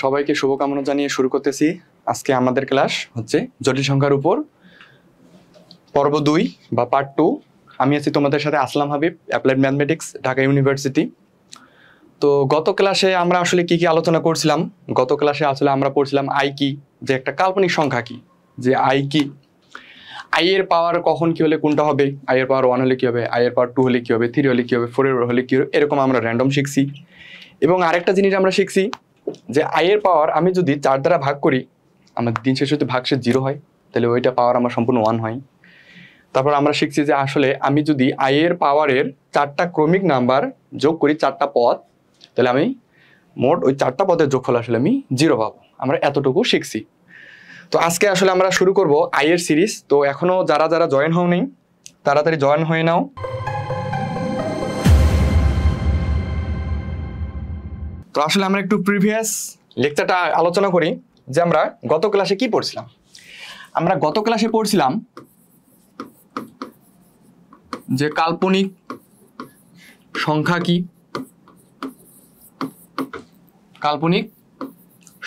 সবাইকে শুভকামনা জানিয়ে শুরু করতেছি। আজকে আমাদের ক্লাস হচ্ছে জটিল সংখ্যার উপর পর্ব 2 বা পার্ট 2। আমি আছি তোমাদের সাথে Aslam Habib, applied mathematics, Dhaka University. তো গত ক্লাসে আমরা আসলে কি কি আলোচনা করছিলাম? গত ক্লাসে আসলে আমরা পড়ছিলাম আই কি, যে একটা কাল্পনিক সংখ্যা কি, যে আই কি, আই এর পাওয়ার কখন কি হলে কোনটা হবে, আই এর পাওয়ার 1 হলে কি হবে, আই এর পাওয়ার 2 হলে কি হবে, 3 হলে কি হবে, 4 হলে কি হবে, এরকম আমরা র্যান্ডম শিখছি। এবং আরেকটা জিনিস আমরা শিখছি যে আই এর পাওয়ার আমি যদি 4 দ্বারা ভাগ করি, আমার দিন শেষে যদি ভাগশেষ 0 হয়, তাহলে ওইটা পাওয়ার আমার সম্পূর্ণ 1 হয়। তারপর আমরা শিখছি যে আসলে আমি যদি আই এর পাওয়ারের 4টা ক্রমিক নাম্বার যোগ করি 4টা পদ, তাহলে আমি মোট ওই 4টা পদের যোগফল আসলে আমি 0 পাবো। আমরা এতটুকু শিখছি। তো আজকে আসলে আমরা শুরু করব আই এর সিরিজ। তো এখনো যারা যারা জয়েন হওনি তাড়াতাড়ি জয়েন হয়ে নাও। তো আসলে আমরা একটু প্রিভিয়াস লেকচারটা আলোচনা করি যে আমরা গত ক্লাসে কি পড়ছিলাম। আমরা গত ক্লাসে পড়ছিলাম যে কাল্পনিক সংখ্যা কি, কাল্পনিক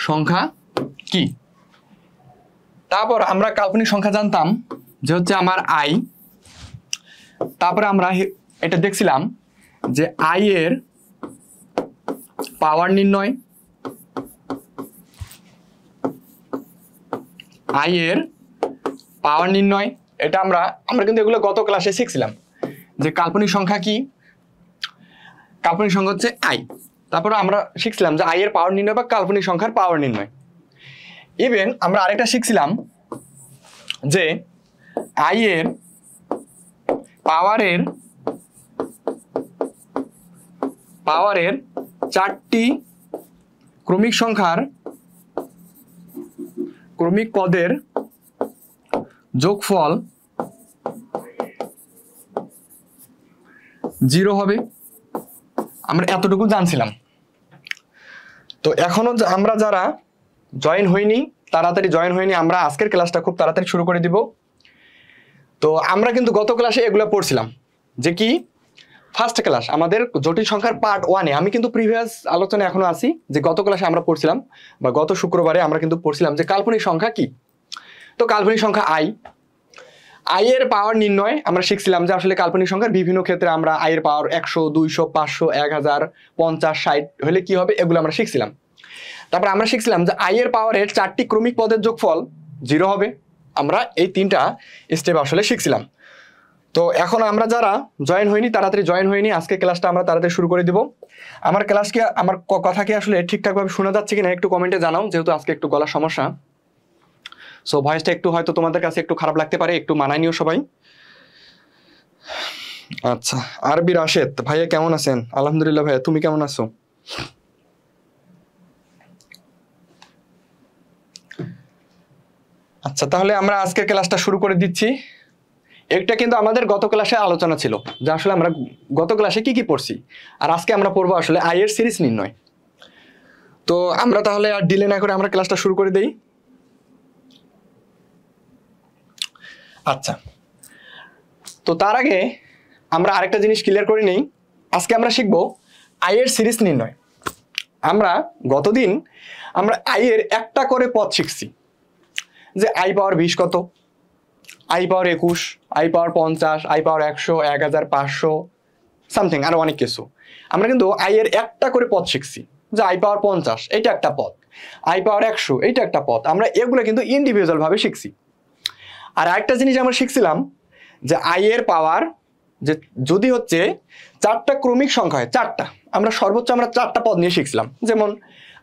সংখ্যা কি। তারপর আমরা কাল্পনিক সংখ্যা জানতাম যে হচ্ছে আমার আই। তারপরে আমরা এটা দেখছিলাম যে আই এর পাওয়ার নির্ণয়, আই এর পাওয়ার নির্ণয়, এটা আমরা কিন্তু এগুলো গত ক্লাসে শিখছিলাম যে কাল্পনিক সংখ্যা কি, কাল্পনিক সংখ্যা হচ্ছে আই। তারপরে আমরা শিখছিলাম যে আই এর পাওয়ার নির্ণয় বা কাল্পনিক সংখ্যার পাওয়ার নির্ণয়। ইভেন আমরা আরেকটা শিখছিলাম যে আই এর পাওয়ারের 4টি ক্রমিক সংখ্যার ক্রমিক পদের যোগফল 0 হবে। আমরা এতটুকু জানছিলাম। তো এখনো আমরা যারা জয়েন হইনি তাড়াতাড়ি জয়েন হয়নি, আমরা আজকের ক্লাসটা খুব তাড়াতাড়ি শুরু করে দিব। তো আমরা কিন্তু গত ক্লাসে এগুলো পড়ছিলাম যে কি ফার্স্ট ক্লাস আমাদের জটিল সংখ্যার পার্ট 1-এ। আমি কিন্তু প্রিভিয়াস আলোচনা এখনো আছি যে গত ক্লাসে আমরা পড়ছিলাম বা গত শুক্রবারে আমরা কিন্তু পড়ছিলাম যে কাল্পনিক সংখ্যা কি। তো কাল্পনিক সংখ্যা আই এর পাওয়ার নির্ণয় আমরা শিখছিলাম যে আসলে কাল্পনিক সংখ্যার বিভিন্ন ক্ষেত্রে আমরা আই এর পাওয়ার 100, 200, 500, 1000, 50, 60 হলে কি হবে এগুলো আমরা শিখছিলাম। তারপর আমরা শিখছিলাম যে আই এর পাওয়ারের 4টি ক্রমিক পদের যোগফল 0 হবে। আমরা এই 3টা স্টেপ আসলে শিখছিলাম। তো এখন আমরা যারা জয়েন হয়নি তাড়াতাড়ি জয়েন হয়নি, আজকে ক্লাসটা আমরা তাড়াতাড়ি শুরু করে দিব। আমার ক্লাসকে আমার কথা কি আসলে ঠিকঠাকভাবে শোনা যাচ্ছে কিনা একটু কমেন্টে জানাও, যেহেতু আজকে একটু গলার সমস্যা। সো ভয়েসটা একটু হয়তো তোমাদের কাছে একটু খারাপ লাগতে পারে, একটু মানায় নিও সবাই। আচ্ছা, আরবি রাশেদ ভাইয়া কেমন আছেন? আলহামদুলিল্লাহ ভাইয়া, তুমি কেমন আছো? আচ্ছা, তাহলে আমরা আজকে ক্লাসটা শুরু করে দিচ্ছি। এটা কিন্তু আমাদের গত ক্লাসে আলোচনা ছিল যে আসলে আমরা গত ক্লাসে কি কি পড়ছি, আর আজকে আমরা পড়বো আসলে আই এর সিরিজ নির্ণয়। তো আমরা তাহলে আর ডিলে না করে আমরা ক্লাসটা শুরু করে দেই। আচ্ছা, তো তার আগে আমরা আরেকটা জিনিস ক্লিয়ার করে নেই। আজকে আমরা শিখবো আই এর সিরিজ নির্ণয়। আমরা গতদিন আমরা আই এর একটা করে পদ শিখছি, যে আই পাওয়ার 20 কত, I power 21, I power 50, I power 100, 1500 something আরো অনেক কিছু। আমরা কিন্তু আই এর একটা করে পদ শিখছি, যে আই পাওয়ার 50 এটা একটা পদ, আই পাওয়ার 100 এইটা একটা পদ। আমরা এগুলো কিন্তু ইন্ডিভিজুয়াল ভাবে শিখছি। আর আরেকটা জিনিস আমরা শিখছিলাম যে আই এর পাওয়ার যে যদি হচ্ছে 4টা ক্রমিক সংখ্যা হয়, 4টা, আমরা সর্বোচ্চ আমরা 4টা পদ নিয়ে শিখছিলাম। যেমন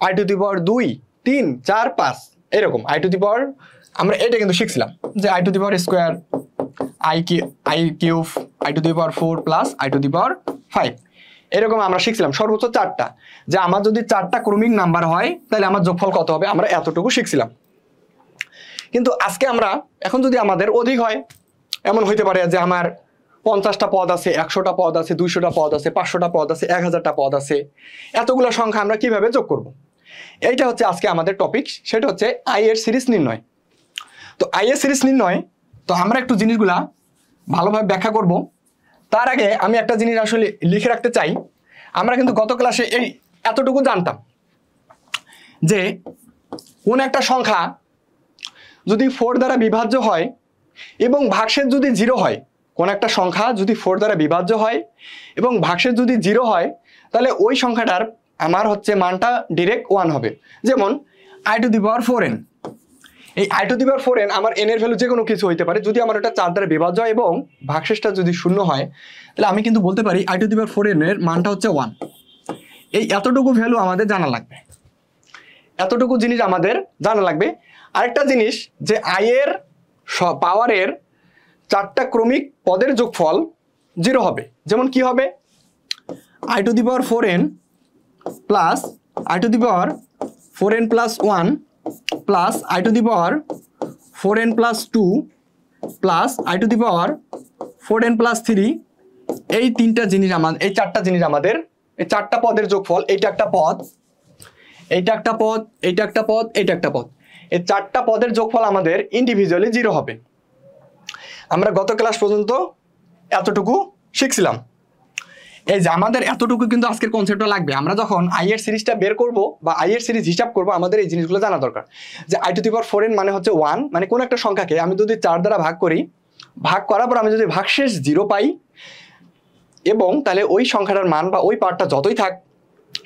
আই টু দি পাওয়ার 2, 3, 4, 5 এরকম। আই টু দি পাওয়ার আমরা এটা কিন্তু শিখছিলাম যে i to the power square, i cube, i to the power 4 plus i to the power 5 এরকম আমরা শিখছিলাম সর্বোচ্চ 4টা। যে আমার যদি 4টা ক্রমিক নাম্বার হয় তাহলে আমার যোগফল কত হবে, আমরা এতটুকু শিখছিলাম। কিন্তু আজকে আমরা এখন যদি আমাদের অধিক হয়, এমন হইতে পারে যে আমার 50টা পদ আছে, 100টা পদ আছে, 200টা পদ আছে, 500টা পদ আছে, 1000টা পদ আছে, এতগুলো সংখ্যা আমরা কিভাবে যোগ করব, এইটা হচ্ছে আজকে আমাদের টপিক। সেটা হচ্ছে আই এর সিরিজ নির্ণয়। তো আই এর সিরিজ নির্ণয়, তো আমরা একটু জিনিসগুলা ভালোভাবে ব্যাখ্যা করব। তার আগে আমি একটা জিনিস আসলে লিখে রাখতে চাই। আমরা কিন্তু গত ক্লাসে এই এতটুকু জানতাম যে কোন একটা সংখ্যা যদি 4 দ্বারা বিভাজ্য হয় এবং ভাগশেষ যদি 0 হয়, কোন একটা সংখ্যা যদি 4 দ্বারা বিভাজ্য হয় এবং ভাগশেষ যদি 0 হয়, তাহলে ওই সংখ্যাটার আমার হচ্ছে মানটা ডিরেক্ট 1 হবে। যেমন i⁴n, এই i⁴n আমার n এর ভ্যালু যে কোনো কিছু হইতে পারে। যদি আমার এটা 4 দ্বারা বিভাজ্য হয় এবং ভাগশেষটা যদি 0 হয়, তাহলে আমি কিন্তু বলতে পারি i⁴n এর মানটা হচ্ছে 1। এই এতটুকু ভ্যালু আমাদের জানা লাগবে, এতটুকু জিনিস আমাদের জানা লাগবে। আরেকটা জিনিস যে i এর পাওয়ারের 4টা ক্রমিক পদের যোগফল 0 হবে। যেমন কি হবে, i⁴n plus i⁴n plus 1 plus i⁴n plus 2 plus i⁴n plus 3, এই 3টা জিনিস আমাদের, এই 4টা জিনিস আমাদের, এই 4টা পদের যোগফল, এইটা একটা পদ, এইটা একটা পদ, এইটা একটা পদ, এইটা একটা পদ, এই 4টা পদের যোগফল আমাদের ইন্ডিভিজুয়ালি 0 হবে। আমরা গত ক্লাস পর্যন্ত এতটুকু শিখছিলাম। এই যে আমাদের এতটুকু কিন্তু আজকের কনসেপ্টটা লাগবে। আমরা যখন i এর সিরিজটা বের করব বা i এর সিরিজ হিসাব করব, আমাদের এই জিনিসগুলো জানা দরকার। যে i⁴n মানে হচ্ছে 1, মানে কোন একটা সংখ্যাকে আমি যদি 4 দ্বারা ভাগ করি, ভাগ করার পর আমি যদি ভাগশেষ 0 পাই, এবং তাহলে ওই সংখ্যাটার মান বা ওই পার্টটা যতই থাক,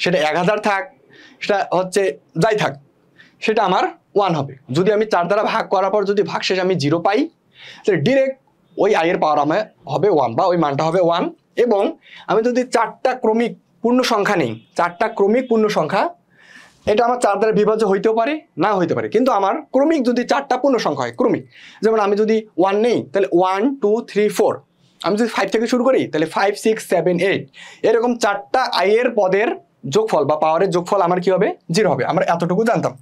সেটা 1000 থাক, সেটা হচ্ছে যাই থাক, সেটা আমার 1 হবে। যদি আমি 4 দ্বারা ভাগ করার পর যদি ভাগশেষ আমি 0 পাই, তাহলে ডিরেক্ট ওই i এর পাওয়ার আমার হবে 1 বা ওই মানটা হবে 1। এবং আমি যদি 4টা ক্রমিক পূর্ণ সংখ্যা নেই, 4টা ক্রমিক পূর্ণ সংখ্যা, এটা আমার 4 দ্বারা বিভাজ্য হইতেও পারে, না হইতে পারে, কিন্তু আমার ক্রমিক যদি 4টা পূর্ণ সংখ্যা হয়, ক্রমিক, যেমন আমি যদি 1 নেই, তাহলে 1 2 3 4, আমি যদি 5 থেকে শুরু করি, তাহলে 5 6 7 8, এরকম 4টা i এর পদের যোগফল বা পাওয়ারের যোগফল আমার কি হবে, 0 হবে। আমরা এতটুকু জানতাম।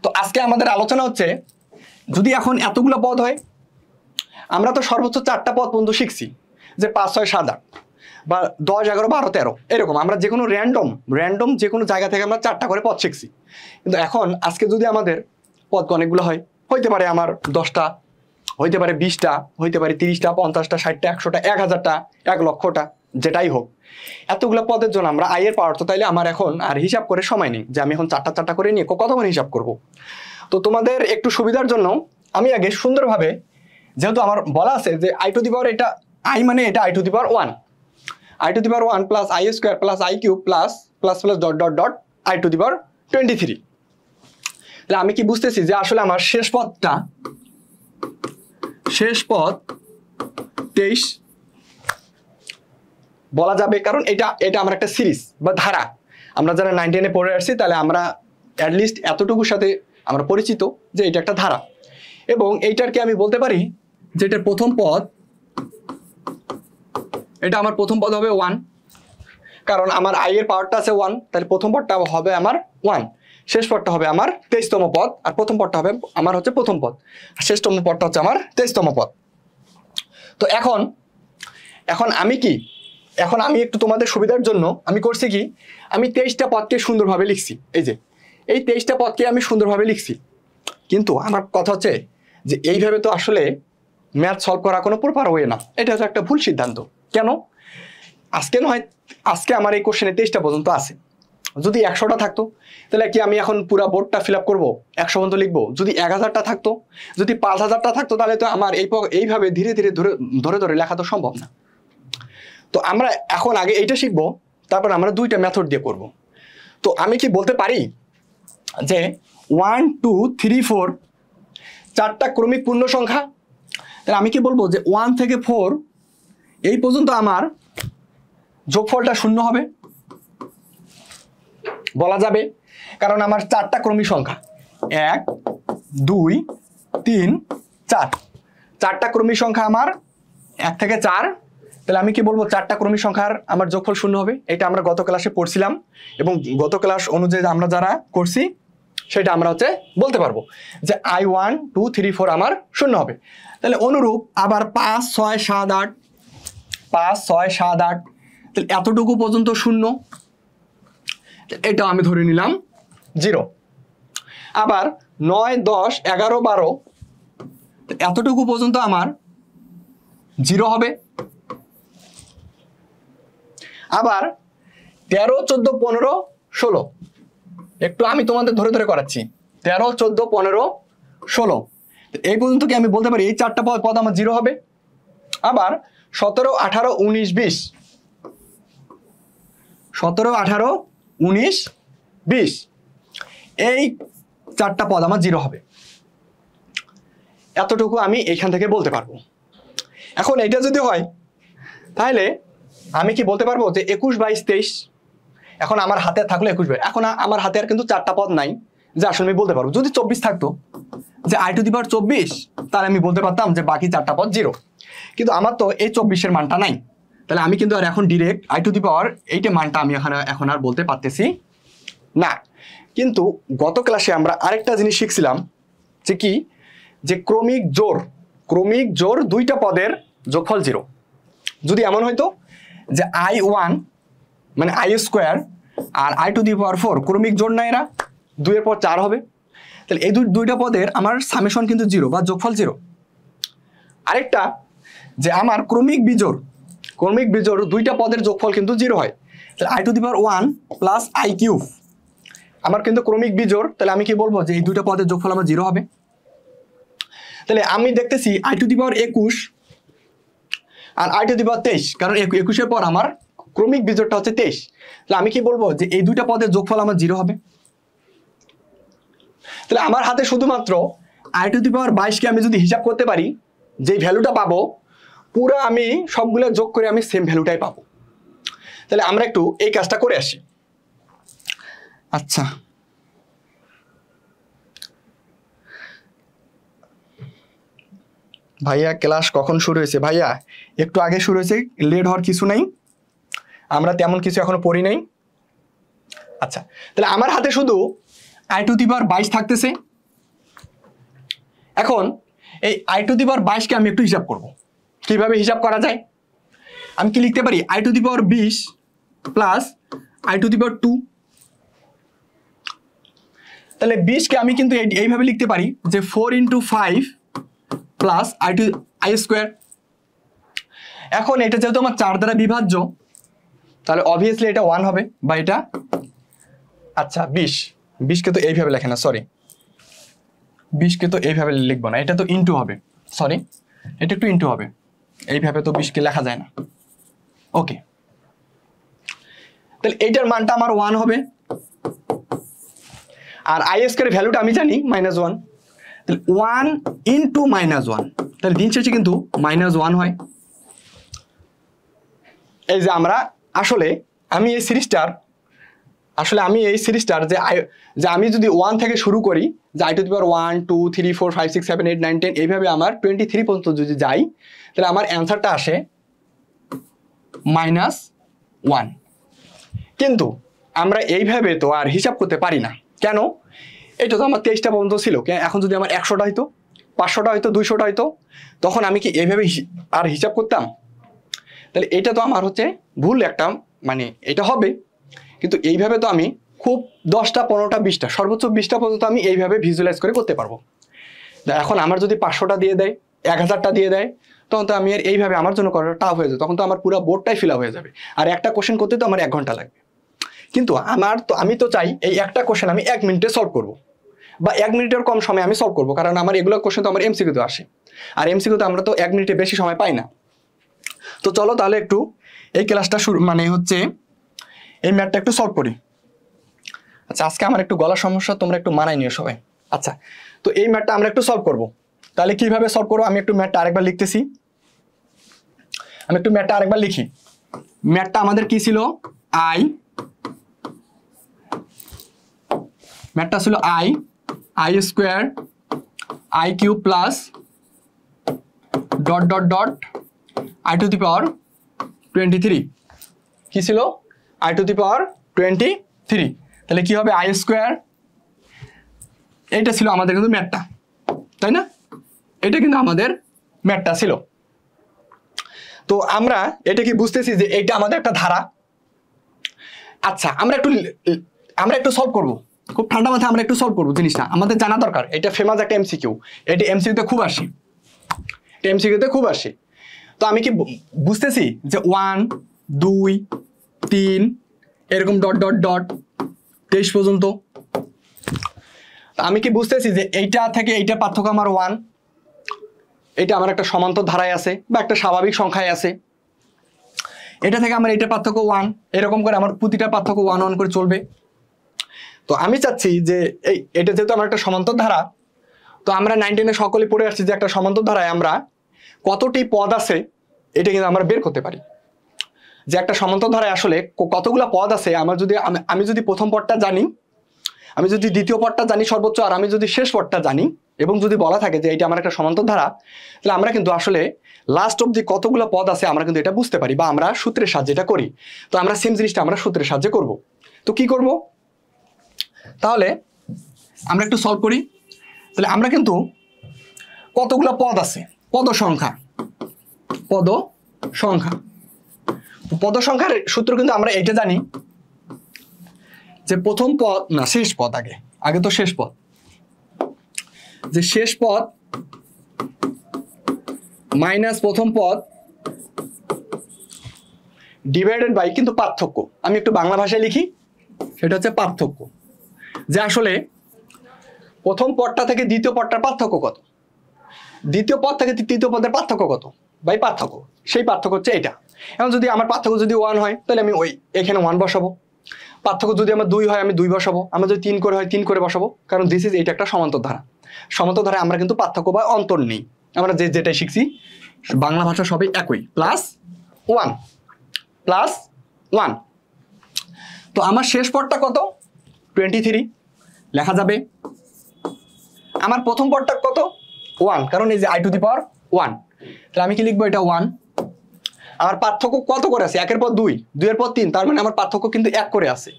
তো আজকে আমাদের আলোচনা হচ্ছে, যদি এখন এতগুলো পদ হয়, আমরা তো সর্বোচ্চ 4টা পদ পর্যন্ত শিখছি, যে 5 6 7 8 বা 10 11 12 13, এরকম আমরা যে কোনো র্যান্ডম যে কোনো জায়গা থেকে আমরা 4টা করে পদ শিখছি। কিন্তু এখন আজকে যদি আমাদের পদ অনেকগুলো হয়, হইতে পারে আমার 10টা, হইতে পারে 20টা, হইতে পারে 30টা 50টা 60টা 100টা 1000টা 1 লক্ষটা, যেটাই হোক, এতগুলো পদের জন্য আমরা i এর পাওয়ার, তো তাইলে আমার এখন আর হিসাব করে সময় নেই যে আমি এখন 4টা করে নিয়ে কতক্ষণ হিসাব করব। তো তোমাদের একটু সুবিধার জন্য আমি আগে সুন্দরভাবে, যেহেতু আমার বলা আছে যে এটা i মানে এটা i⁴1 plus i² plus i³ plus plus plus dot dot dot i⁴23, তাহলে আমি কি বুঝতেছি যে আসলে আমার শেষ পদ 23 বলা যাবে, কারণ এটা আমার একটা সিরিজ বা ধারা। আমরা যারা 9 10-এ পড়ে আসছি, তাহলে আমরা অ্যাটলিস্ট এতটুকুর সাথে আমরা পরিচিত যে এটা একটা ধারা। এবং এইটারকে আমি বলতে পারি যে এটার প্রথম পদ, এটা আমার প্রথম পদ হবে 1, কারণ আমার i এর পাওয়ারটা আছে 1, তাহলে প্রথম পদটা হবে আমার 1, শেষ পদটা হবে আমার 23তম পদ, আর প্রথম পদটা হবে আমার হচ্ছে প্রথম পদ, আর শেষতম পদটা হচ্ছে আমার 23তম পদ। তো এখন আমি কি, এখন আমি একটু তোমাদের সুবিধার জন্য আমি করছি কি, আমি 23টা পদকে সুন্দরভাবে লিখছি। এই যে এই 23টা পদকে আমি সুন্দরভাবে লিখছি, কিন্তু আমার কথা হচ্ছে যে এইভাবে তো আসলে ম্যাথ সলভ করা কোনো প্রপার ওয়ে না, এটা হচ্ছে একটা ভুল সিদ্ধান্ত। কেন? আজকে আমার এই কোশ্চেনে 23টা পর্যন্ত আছে, যদি 100টা থাকতো তাহলে কি আমি এখন পুরো বোর্ডটা ফিল আপ করবো, 100 পর্যন্ত লিখবো? যদি 1000টা থাকতো, যদি 5000টা থাকতো, তাহলে তো আমার এইভাবে ধীরে ধীরে ধরে ধরে লেখা তো সম্ভব না। তো আমরা এখন আগে এইটা শিখবো, তারপর আমরা 2টা মেথড দিয়ে করব। তো আমি কি বলতে পারি যে 1 2 3 4 4টা ক্রমিক পূর্ণ সংখ্যা, তাহলে আমি কি বলবো যে 1 থেকে 4 এই পর্যন্ত আমার যোগফলটা 0 হবে? বলা যাবে, কারণ আমার 4টা ক্রমিক সংখ্যা, 1 2 3 4, 4টা ক্রমিক সংখ্যা আমার 1 থেকে 4, তাহলে আমি কি বলবো 4টা ক্রমিক সংখ্যার আমার যোগফল 0 হবে। এটা আমরা গত ক্লাসে পড়ছিলাম, এবং গত ক্লাস অনুযায়ী আমরা যারা করছি সেটা আমরা হচ্ছে বলতে পারবো যে i1 2 3 4 আমার 0 হবে। তাহলে অনুরূপ আবার 5 6 7 8, 5 6 7 8, তাহলে এতটুকু পর্যন্ত 0, এটা আমি ধরে নিলাম 0। আবার 9 10 11 12, এতটুকু পর্যন্ত আমার 0 হবে। আবার 13 14 15 16, একটু আমি তোমাদের ধরে ধরে করাচ্ছি। 13, 14, 15, 16 এই পর্যন্ত কি আমি বলতে পারি এই চারটা পদ আমার 0 হবে? আবার 17, 18, 19, 20 17, 18, 19, 20 এই চারটা পদ আমার 0 হবে। এতটুকু আমি এখান থেকে বলতে পারবো। এখন এটা যদি হয় তাহলে আমি কি বলতে পারবো যে 21, 22, 23? এখন আমার হাতে থাকলো 21, 22। এখন আমার হাতে আর কিন্তু চারটা পদ নাই যে আসলে আমি বলতে পারবো। যদি 24 থাকতো যে i⁴, তাহলে আমি বলতে পারতাম যে বাকি চারটা পদ 0। কিন্তু আমার তো এই 24-এর মানটা নাই, তাহলে আমি কিন্তু আর এখন ডিরেক্ট i⁴ এইটা মানটা আমি এখন আর বলতে পারতেছি না। কিন্তু গত ক্লাসে আমরা আরেকটা জিনিস শিখছিলাম যে কি, যে ক্রমিক জোড় দুইটা পদের যোগফল 0। যদি এমন হয়তো যে i1 মানে i² আর i⁴ ক্রমিক জোড় না, এরা 2 এর পর 4 হবে, তাহলে এই দুইটা পদের আমার সামেশন কিন্তু 0 বা যোগফল 0। আরেকটা যে আমার ক্রমিক বিজোড় দুইটা পদের যোগফল কিন্তু 0 হয়, তাহলে i⁴ প্লাস i³ আমার কিন্তু ক্রমিক বিজোড়, তাহলে আমি কি বলবো যে এই দুইটা পদের যোগফল আমার 0 হবে। তাহলে আমি দেখতেছি i⁴ আর i⁴ কারণ 21-এর পর আমার ক্রমিক বিজোড়টা হচ্ছে 23, তাহলে আমি কি বলবো যে এই দুইটা পদের যোগফল আমার 0 হবে। তাহলে আমার হাতে শুধুমাত্র i⁴ আমি যদি হিসাব করতে পারি, যে ভ্যালুটা পাবো পুরো আমি সবগুলো যোগ করে আমি সেম ভ্যালুটাই পাবো। তাহলে আমরা একটু এই কাজটা করে আসি। আচ্ছা, ভাইয়া ক্লাস কখন শুরু হয়েছে? ভাইয়া একটু আগে শুরু হয়েছে, লেট হওয়ার কিছু নাই, আমরা তেমন কিছু এখনো পড়ি নাই। আচ্ছা, তাহলে আমার হাতে শুধু i⁴ থাকতেছে। এখন এই i⁴ আমি একটু হিসাব করব। কিভাবে হিসাব করা যায়? আমি কি লিখতে পারি i⁴ প্লাস i⁴, তাহলে 20 আমি কিন্তু এইভাবে লিখতে পারি যে 4 × 5 প্লাস i²। এখন এটা যেহেতু আমার 4 দ্বারা বিভাজ্য, তাহলে অবভিয়াসলি এটা 1 হবে বা এটা, আচ্ছা 20 কে তো এইভাবে লেখে না, সরি 20 কে তো এইভাবে লিখবো না, এটা তো ইনটু হবে, সরি এটা একটু ইনটু হবে, এইভাবে তো 20 কে লেখা যায় না। ওকে, তাহলে এইটার মানটা আমার 1 হবে, আর i² ভ্যালুটা আমি জানি -1, তাহলে 1 × -1, তাহলে দিন শেষে কিন্তু -1 হয়। এই যে আমরা আমি এই সিরিজটার যে আমি যদি 1 থেকে শুরু করি, যে i⁴ 1, 2, 3, 4, 5, 6, 7, 8, 9, 10 এইভাবে আমার 23 পর্যন্ত যদি যাই, তাহলে আমার অ্যান্সারটা আসে -1। কিন্তু আমরা এইভাবে তো আর হিসাব করতে পারি না। কেন? এটা তো আমার 23টা পর্যন্ত ছিল, এখন যদি আমার 100টা হইতো, 500টা হইতো, 200টা হইতো, তখন আমি কি এইভাবে আর হিসাব করতাম? তাহলে এটা তো আমার হচ্ছে ভুল একটা, মানে এটা হবে, কিন্তু এইভাবে তো আমি খুব 10টা, 15টা, 20টা, সর্বোচ্চ 20টা পর্যন্ত আমি এইভাবে ভিজুয়ালাইজ করে করতে পারবো। এখন আমার যদি 500টা দিয়ে দেয়, 1000টা দিয়ে দেয়, তখন তো আমি আর এইভাবে আমার জন্য করাটা টাফ হয়ে যাবে, তখন তো আমার পুরো বোর্ডটাই ফিল আপ হয়ে যাবে, আর একটা কোশ্চেন করতে তো আমার 1 ঘন্টা লাগবে। কিন্তু আমি তো চাই এই একটা কোশ্চেন আমি 1 মিনিটে সলভ করব, বা 1 মিনিটের কম সময় আমি সলভ করবো, কারণ আমার এগুলো কোশ্চেন তো আমার এমসিকিউতে আসে, আর এমসিকিউতে আমরা তো 1 মিনিটে বেশি সময় পাই না। তো চলো তাহলে একটু এই ক্লাসটা এই ম্যাথটা একটু সলভ করি। আচ্ছা, আজকে আমার একটু গলার সমস্যা, তোমরা একটু মানায় নিও সবাই। আচ্ছা, তো এই ম্যাথটা আমরা একটু সলভ করব। তাহলে কিভাবে সলভ করবো, আমি একটু ম্যাথটা আরেকবার লিখতেছি। লিখি। ম্যাথটা আমাদের কি ছিল? ম্যাথটা ছিল i² i³ প্লাস i⁴ কি ছিল? i⁴, তাহলে কি হবে? i², এটা ছিল আমাদের কিন্তু ম্যাথটা, তাই না? এটা কিন্তু আমাদের ম্যাথটা ছিল। তো আমরা এটা কি বুঝতেছি যে এটা আমাদের একটা ধারা। আচ্ছা, আমরা একটু সলভ করব, খুব ঠান্ডা মাথায় আমরা একটু সলভ করবো। জিনিসটা আমাদের জানা দরকার, এটা ফেমাস একটা এমসিকিউ, এটা এমসিকিউতে খুব আসে। তো আমি কি বুঝতেছি যে 1, 2, 3 এরকম ... 23 পর্যন্ত, আমি কি বুঝতেছি যে এইটা থেকে এইটা পার্থক্য আমার 1, এটা আমার একটা সমান্তর ধারায় আছে বা একটা স্বাভাবিক সংখ্যায় আছে, এটা থেকে আমার এটা পার্থক্য 1, এরকম করে আমার প্রতিটা পার্থক্য 1 1 করে চলবে। তো আমি চাচ্ছি যে এটা যেহেতু আমার একটা সমান্তর ধারা, তো আমরা 9-10 সকলে পড়ে আসছি যে একটা সমান্তর ধারায় আমরা কতটি পদ আছে এটা কিন্তু আমরা বের করতে পারি। যে একটা সমান্তর ধারায় আসলে কতগুলা পদ আছে, আমি যদি প্রথম পদটা জানি, আমি যদি দ্বিতীয় পদটা জানি সর্বোচ্চ, আর আমি যদি শেষ পদটা জানি, এবং যদি বলা থাকে যে এটা আমার একটা সমান্তর ধারা, তাহলে আমরা কিন্তু আসলে লাস্ট অবধি কতগুলো পদ আছে আমরা কিন্তু এটা বুঝতে পারি, বা আমরা সূত্রের সাহায্যে এটা করি। তো আমরা সেম জিনিসটা আমরা সূত্রের সাহায্যে করব। তো কি করব, তাহলে আমরা একটু সলভ করি। তাহলে আমরা কিন্তু কতগুলো পদ আছে, পদ সংখ্যার সূত্র কিন্তু আমরা এটা জানি যে প্রথম পদ না শেষ পদ, আগে তো শেষ পদ, যে শেষ পদ মাইনাস প্রথম পদ ডিভাইডেড বাই কিন্তু পার্থক্য। আমি একটু বাংলা ভাষায় লিখি, সেটা হচ্ছে পার্থক্য। যে আসলে প্রথম পদটা থেকে দ্বিতীয় পদটার পার্থক্য কত, দ্বিতীয় পদ থেকে তৃতীয় পদের পার্থক্য কত বাই পার্থক্য, সেই পার্থক্য হচ্ছে এটা। এখন যদি আমার পার্থক্য যদি 1 হয় তাহলে আমি এখানে 1 বসাবো, পার্থক্য যদি আমার 2 হয় আমি 2 বসাবো, আমার যদি 3 করে হয় 3 করে বসাবো, কারণ এটা একটা সমান্তর ধারা। সমান্তর ধারায় আমরা কিন্তু পার্থক্য বা অন্তর নেই, আমরা যেটাই শিখছি বাংলা ভাষা সবই একই, প্লাস 1 তো আমার শেষ পদটা কত 23 লেখা যাবে। আমার প্রথম পদটা কত 1, কারণ এই যে i টু দি পাওয়ার 1, তাহলে আমি কি লিখবো, এটা 1। আমার পার্থক্য কত করে আছে, 1 এর পর 2, 2 এর পর 3, তার মানে আমার পার্থক্য কিন্তু 1 করে আছে,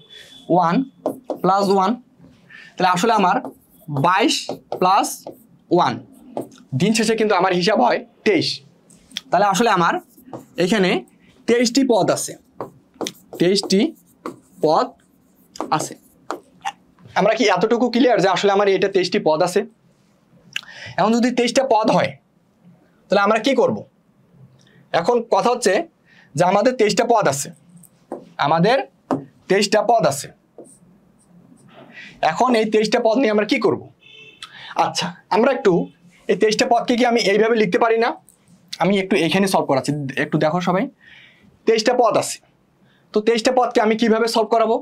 1 প্লাস 1। তাহলে আসলে আমার 22 প্লাস 1, দিন শেষে কিন্তু আমার হিসাব হয় 23। তাহলে আসলে আমার এখানে 23টি পদ আছে, 23টি পদ আছে। আমরা কি এতটুকু ক্লিয়ার যে আসলে আমার এটা 23টি পদ আছে? এখন যদি 23টা পদ হয় তাহলে আমরা কি করব? এখন কথা হচ্ছে যে আমাদের 23টা পদ আছে, এখন এই 23টা পদ নিয়ে আমরা কি করব? আচ্ছা, আমরা একটু এই 23টা পদকে কি আমি এইভাবে লিখতে পারি না? আমি একটু এখানে সলভ করাচ্ছি, একটু দেখো সবাই। 23টা পদ আছে, তো 23টা পদকে আমি কিভাবে সলভ করাবো?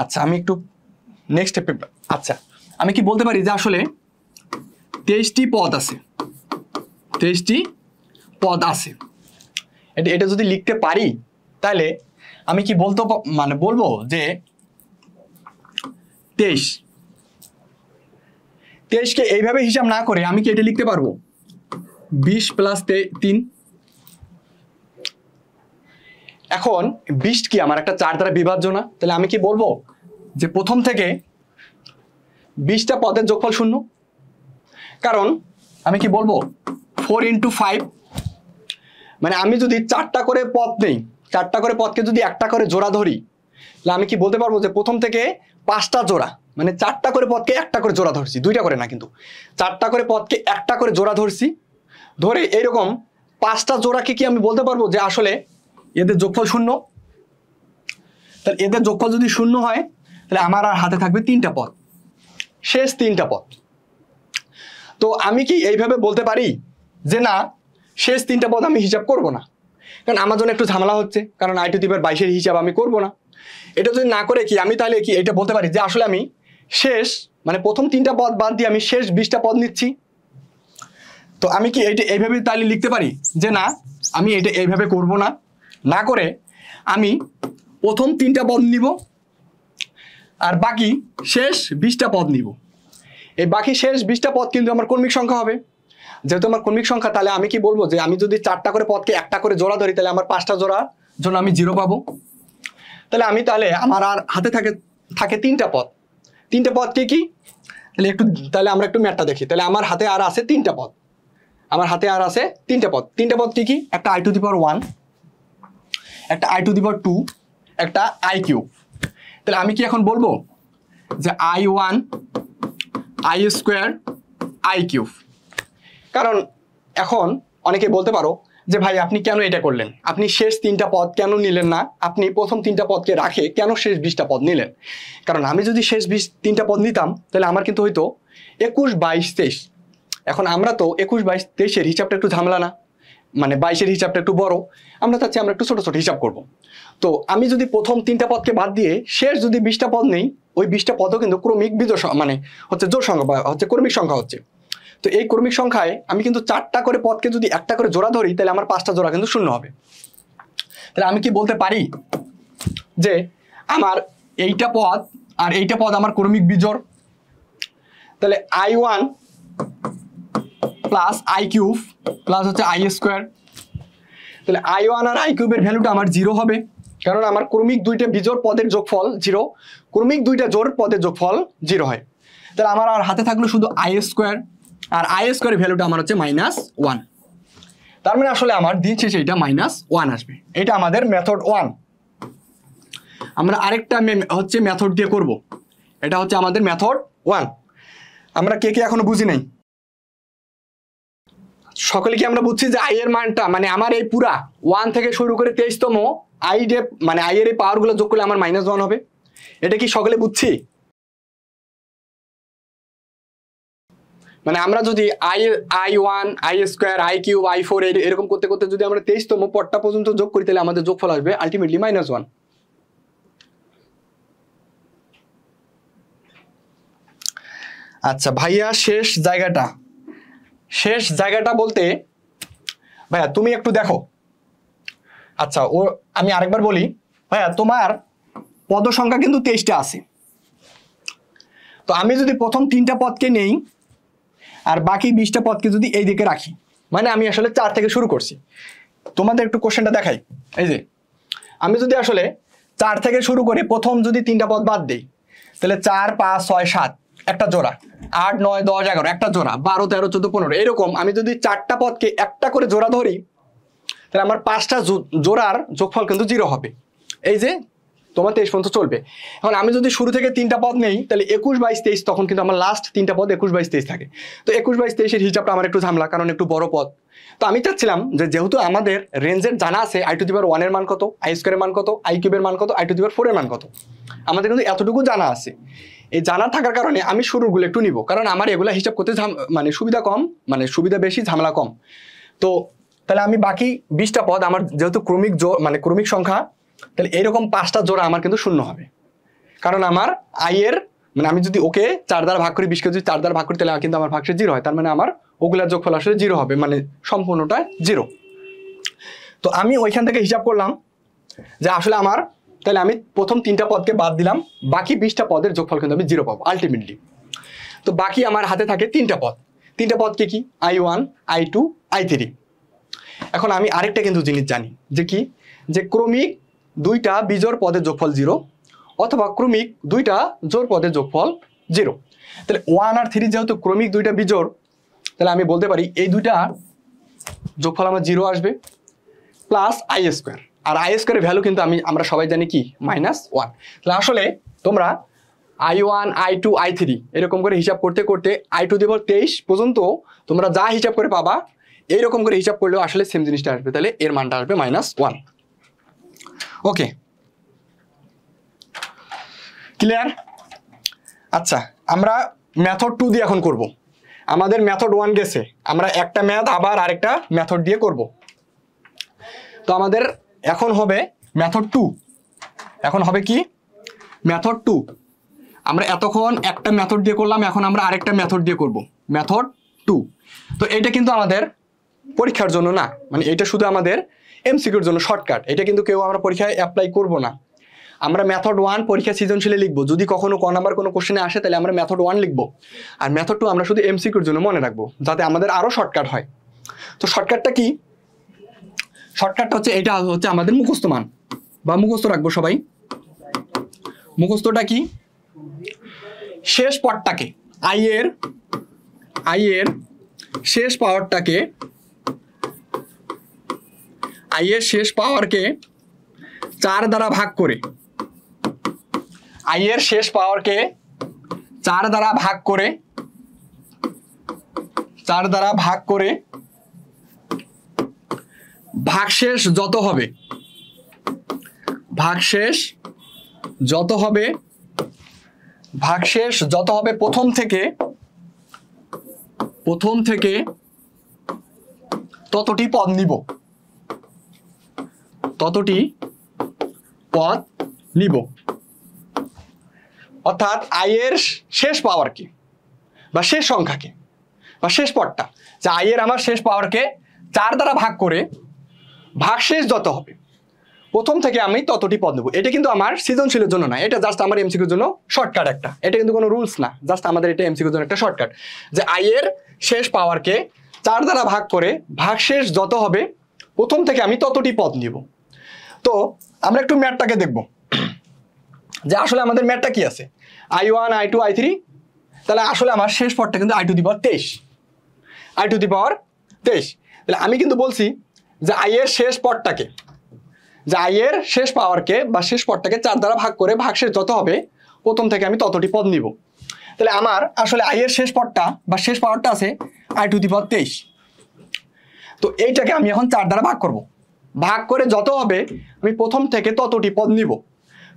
আচ্ছা, আমি একটু নেক্সট স্টেপে, আচ্ছা আমি কি বলতে পারি যে আসলে 23টি পদ আছে, এটা যদি লিখতে পারি তাহলে আমি কি বলবো যে 23কে এইভাবে হিসাব না করে আমি কি এটা লিখতে পারবো 20 প্লাস 3। এখন 20 কি আমার একটা 4 দ্বারা বিভাজ্য না? তাহলে আমি কি বলবো যে প্রথম থেকে 20টা পদের যোগফল 0, কারণ আমি কি বলবো 4 × 5, মানে আমি যদি 4টা করে পদ নেই, 4টা করে পদকে যদি একটা করে জোড়া ধরি, তাহলে আমি কি বলতে পারবো যে প্রথম থেকে 5টা জোড়া, মানে 4টা করে পদকে একটা করে জোড়া ধরছি, 2টা করে না কিন্তু 4টা করে পদকে একটা করে জোড়া ধরছি, ধরে এইরকম 5টা জোড়াকে কি আমি বলতে পারবো যে আসলে এদের যোগফল 0? তাহলে এদের যোগফল যদি 0 হয় তাহলে আমার আর হাতে থাকবে 3টা পদ, শেষ 3টা পদ। তো আমি কি এইভাবে বলতে পারি যে না, শেষ 3টা পদ আমি হিসাব করব না, কারণ আমার জন্য একটু ঝামেলা হচ্ছে, কারণ i টু দি পাওয়ার 22 এর হিসাব আমি করব না। এটা যদি না করে কি আমি তাহলে কি এটা বলতে পারি যে আসলে আমি শেষ, মানে প্রথম 3টা পদ বাদ দিয়ে আমি শেষ 20টা পদ নিচ্ছি? তো আমি কি এটা এইভাবে তাহলে লিখতে পারি যে না, আমি এটা এইভাবে করব না, না করে আমি প্রথম 3টা পদ নিব আর বাকি শেষ 20টা পদ নিব। এই বাকি শেষ 20টা পদ কিন্তু আমার কর্মিক সংখ্যা হবে। যেহেতু আমার কর্মিক সংখ্যা, তাহলে আমি কি বলবো যে আমি যদি 4টা করে পদকে একটা করে জোড়া ধরি, তাহলে আমার 5টা জোড়ার জন্য আমি 0 পাবো। তাহলে আমার আর হাতে থাকে 3টা পদ। 3টে পদ কি? তাহলে আমরা একটু ম্যাথটা দেখি। তাহলে আমার হাতে আর আছে 3টা পদ, তিনটা পদ কি? একটা i টু দি পাওয়ার 1, একটা i টু দি পাওয়ার 2, একটা i কিউব। তাহলে আমি কি এখন বলবো যে i1 i² i কিউব? কারণ এখন অনেকে বলতে পারো যে ভাই আপনি কেন এটা করলেন, আপনি শেষ 3টা পদ কেন নিলেন না, আপনি প্রথম 3টা পদকে রাখে কেন শেষ 20টা পদ নিলেন? কারণ আমি যদি শেষ 3টা পদ নিতাম তাহলে আমার কিন্তু হয়তো 21, 22, 23। এখন আমরা তো 21, 22, 23-এর হিসাবটা একটু ঝামেলা না, মানে 22-এর হিসাবটা একটু বড়, আমরা চাচ্ছি আমরা একটু ছোট ছোট হিসাব করব। তো আমি যদি প্রথম 3টা পদকে বাদ দিয়ে শেষ যদি 20টা পদ নেই, ওই 20টা পদও কিন্তু ক্রমিক বিজোড় মানে হচ্ছে জোড় সংখ্যা বা হচ্ছে ক্রমিক সংখ্যা হচ্ছে। তো এই ক্রমিক সংখ্যায় আমি কিন্তু 4টা করে পদকে যদি একটা করে জোড়া ধরি তাহলে আমার 5টা জোড়া কিন্তু শূন্য হবে। তাহলে আমি কি বলতে পারি যে আমার এইটা পদ আর এইটা পদ আমার ক্রমিক বিজোড়? তাহলে i1 plus i cube plus হচ্ছে i স্কোয়ার, তাহলে i1 আর i কিউবের ভ্যালুটা আমার 0 হবে, কারণ আমার ক্রমিক দুইটা বিজোড় পদের যোগফল 0, ক্রমিক দুইটা জোড় পদের যোগফল 0 হয়। তাহলে আমার আর হাতে থাকলো শুধু i স্কোয়ার, আর i স্কোয়ারের ভ্যালুটা আমার হচ্ছে -1। তার মানে আসলে আমার দিন শেষে এটা -1 আসবে। এটা আমাদের মেথড 1। আমরা আরেকটা হচ্ছে মেথড দিয়ে করব, এটা হচ্ছে আমাদের মেথড 1। আমরা কে কে এখনো বুঝি নাই? সকলে কি আমরা বুঝছি যে i এর মানটা মানে আমার এই পুরা 1 থেকে শুরু করে 23তম i যে মানে i এর এই পাওয়ারগুলো যোগ করলে আমার -1 হবে? এটা কি সকলে বুঝছি? মানে আমরা যদি i1, i square, i cube, i4 এরকম করতে করতে যদি আমরা 23তম পদটা পর্যন্ত যোগ করি তাহলে আমাদের যোগফল আসবে আলটিমেটলি -1। আচ্ছা ভাইয়া, শেষ জায়গাটা বলতে ভাইয়া তুমি একটু দেখো। আচ্ছা আমি আরেকবার বলি, ভাইয়া তোমার পদ সংখ্যা কিন্তু 23টা আছে। তো আমি যদি প্রথম 3টা পদকে নেই আর বাকি 20টা পদকে যদি এই দিকে রাখি, মানে আমি আসলে 4 থেকে শুরু করছি। তোমাদের একটু কোশ্চেনটা দেখাই। এই যে আমি যদি আসলে 4 থেকে শুরু করে প্রথম যদি 3টা পদ বাদ দেই তাহলে 4, 5, 6, 7 একটা জোড়া, 8, 9, 10, 11 একটা জোড়া, 12, 13, 14, 15 এরকম আমি যদি 4টা পদকে একটা করে জোড়া ধরি তাহলে আমার 5টা জোড়ার যোগফল কিন্তু 0 হবে। এই যে তোমার 23 পর্যন্ত চলবে। এখন আমি যদি শুরু থেকে 3টা পদ নেই তাহলে 21, 22, 23 তখন কিন্তু আমার লাস্ট 3টা পদ 21, 22, 23 থাকে। তো 21, 22, 23-এর হিসাবটা আমার একটু ঝামেলা, কারণ একটু বড় পদ। তো আমি চাচ্ছিলাম যে যেহেতু আমাদের রেঞ্জের জানা আছে i⁻1 এর মান কত, i স্কোয়ারের মান কত, i কিউবের মান কত, i⁻4 এর মান কত, আমাদের কিন্তু এতটুকু জানা আছে। এই জানা থাকার কারণে আমি শুরুগুলো একটু নিব, কারণ আমার এগুলা হিসাব করতে মানে সুবিধা কম, মানে সুবিধা বেশি ঝামেলা কম। তো তাহলে আমি বাকি 20টা পদ আমার যেহেতু ক্রমিক মানে ক্রমিক সংখ্যা, তাহলে এরকম 5টা জোড়া আমার কিন্তু শূন্য হবে, কারণ আমার i এর মানে আমি যদি ওকে 4 দ্বারা ভাগ করি, 20কে যদি 4 দ্বারা ভাগ করি তাহলে কিন্তু আমার ভাগশেষ 0 হয়। তার মানে আমার ওগুলার যোগফল আসলে 0 হবে, মানে সম্পূর্ণটা 0। তো আমি ওইখান থেকে হিসাব করলাম যে আসলে আমার তাহলে আমি প্রথম 3টা পদকে বাদ দিলাম, বাকি 20টা পদের যোগফল কিন্তু আমি 0 পাবো আলটিমেটলি। তো বাকি আমার হাতে থাকে 3টা পদ। 3টা পদ কি i1, i2, i3। এখন আমি আরেকটা কিন্তু জিনিস জানি যে কি, যে ক্রমিক দুইটা বিজোড় পদের যোগফল 0 অথবা ক্রমিক দুইটা জোড় পদের যোগফল 0। তাহলে 1 আর 3 যেহেতু ক্রমিক দুইটা বিজোড়, তাহলে আমি বলতে পারি এই দুইটা যোগফল আমার 0 আসবে প্লাস i স্কোয়ার। আর i স্কোয়ারের ভ্যালু কিন্তু আমরা সবাই জানি কি -1। তাহলে আসলে তোমরা i1, i2, i3 এরকম করে হিসাব করতে করতে i⁻23 পর্যন্ত তোমরা যা হিসাব করে পাবা এইরকম করে হিসাব করলেও আসলে সেম জিনিসটা আসবে, তাহলে এর মানটা আসবে -1। ওকে, ক্লিয়ার? আচ্ছা, আমরা মেথড 2 দিয়ে এখন করব। আমাদের মেথড 1 গেছে, আমরা একটা ম্যাথ আবার আরেকটা মেথড দিয়ে করব। তো আমাদের এখন হবে মেথড 2। এখন হবে কি মেথড 2। আমরা এতক্ষণ একটা মেথড দিয়ে করলাম, এখন আমরা আরেকটা মেথড দিয়ে করব, মেথড 2। তো এটা কিন্তু আমাদের পরীক্ষার জন্য না, মানে এটা শুধু আমাদের এমসিকিউর জন্য শর্টকাট। এটা কিন্তু কেউ আমরা পরীক্ষায় অ্যাপ্লাই করব না। আমরা মেথড 1 পরীক্ষা সৃজনশীলে লিখবো, যদি কখনো ক নাম্বার কোনো কোশ্চেনে আসে তাহলে আমরা মেথড 1 লিখবো, আর মেথড 2 আমরা শুধু এমসিকিউর জন্য মনে রাখবো যাতে আমাদের আরো শর্টকাট হয়। তো শর্টকাটটা কি? শর্টকাটটা হচ্ছে এটা হচ্ছে আমাদের মুখস্থ মান বা মুখস্থ রাখবো সবাই। মুখস্থটা কি? শেষ পদটাকে i এর শেষ পাওয়ারটাকে i এর শেষ পাওয়ারকে 4 দ্বারা ভাগ করে, i এর শেষ পাওয়ারকে 4 দ্বারা ভাগ করে 4 দ্বারা ভাগ করে ভাগশেষ যত হবে, ভাগশেষ যত হবে, ভাগশেষ যত হবে প্রথম থেকে ততটি পদ নিব, ততটি পদ নিব। অর্থাৎ আই এর শেষ পাওয়ার কি বা শেষ সংখ্যাকে বা শেষ পদটা, যে আই এর আমার শেষ পাওয়ারকে 4 দ্বারা ভাগ করে ভাগশেষ যত হবে প্রথম থেকে আমি ততটি পদ নেব। এটা কিন্তু আমার সৃজনশীলের জন্য না, এটা জাস্ট আমার এমসিকিউর জন্য শর্টকাট একটা, এটা কিন্তু কোনো রুলস না, জাস্ট আমাদের এটা এমসিকিউর জন্য একটা শর্টকাট, যে আই এর শেষ পাওয়ারকে 4 দ্বারা ভাগ করে ভাগশেষ যত হবে প্রথম থেকে আমি ততটি পদ নিব। তো আমরা একটু ম্যাথটাকে দেখব যে আসলে আমাদের ম্যাথটা কি আছে, I1 I2 I3, তাহলে আসলে আমার শেষ পদটা কিন্তু I to the power 23, I to the power 23। তাহলে আমি কিন্তু বলছি যে আই এর শেষ পদটাকে, যে আই এর শেষ পাওয়ারকে বা শেষ পদটাকে 4 দ্বারা ভাগ করে ভাগশেষ যত হবে প্রথম থেকে আমি ততটি পদ নিব। তাহলে আমার আসলে আই এর শেষ পদটা বা শেষ পাওয়ারটা আছে I টু দি পাওয়ার 23। তো এইটাকে আমি এখন 4 দ্বারা ভাগ করব, ভাগ করে যত হবে আমি প্রথম থেকে ততটি পদ নিব।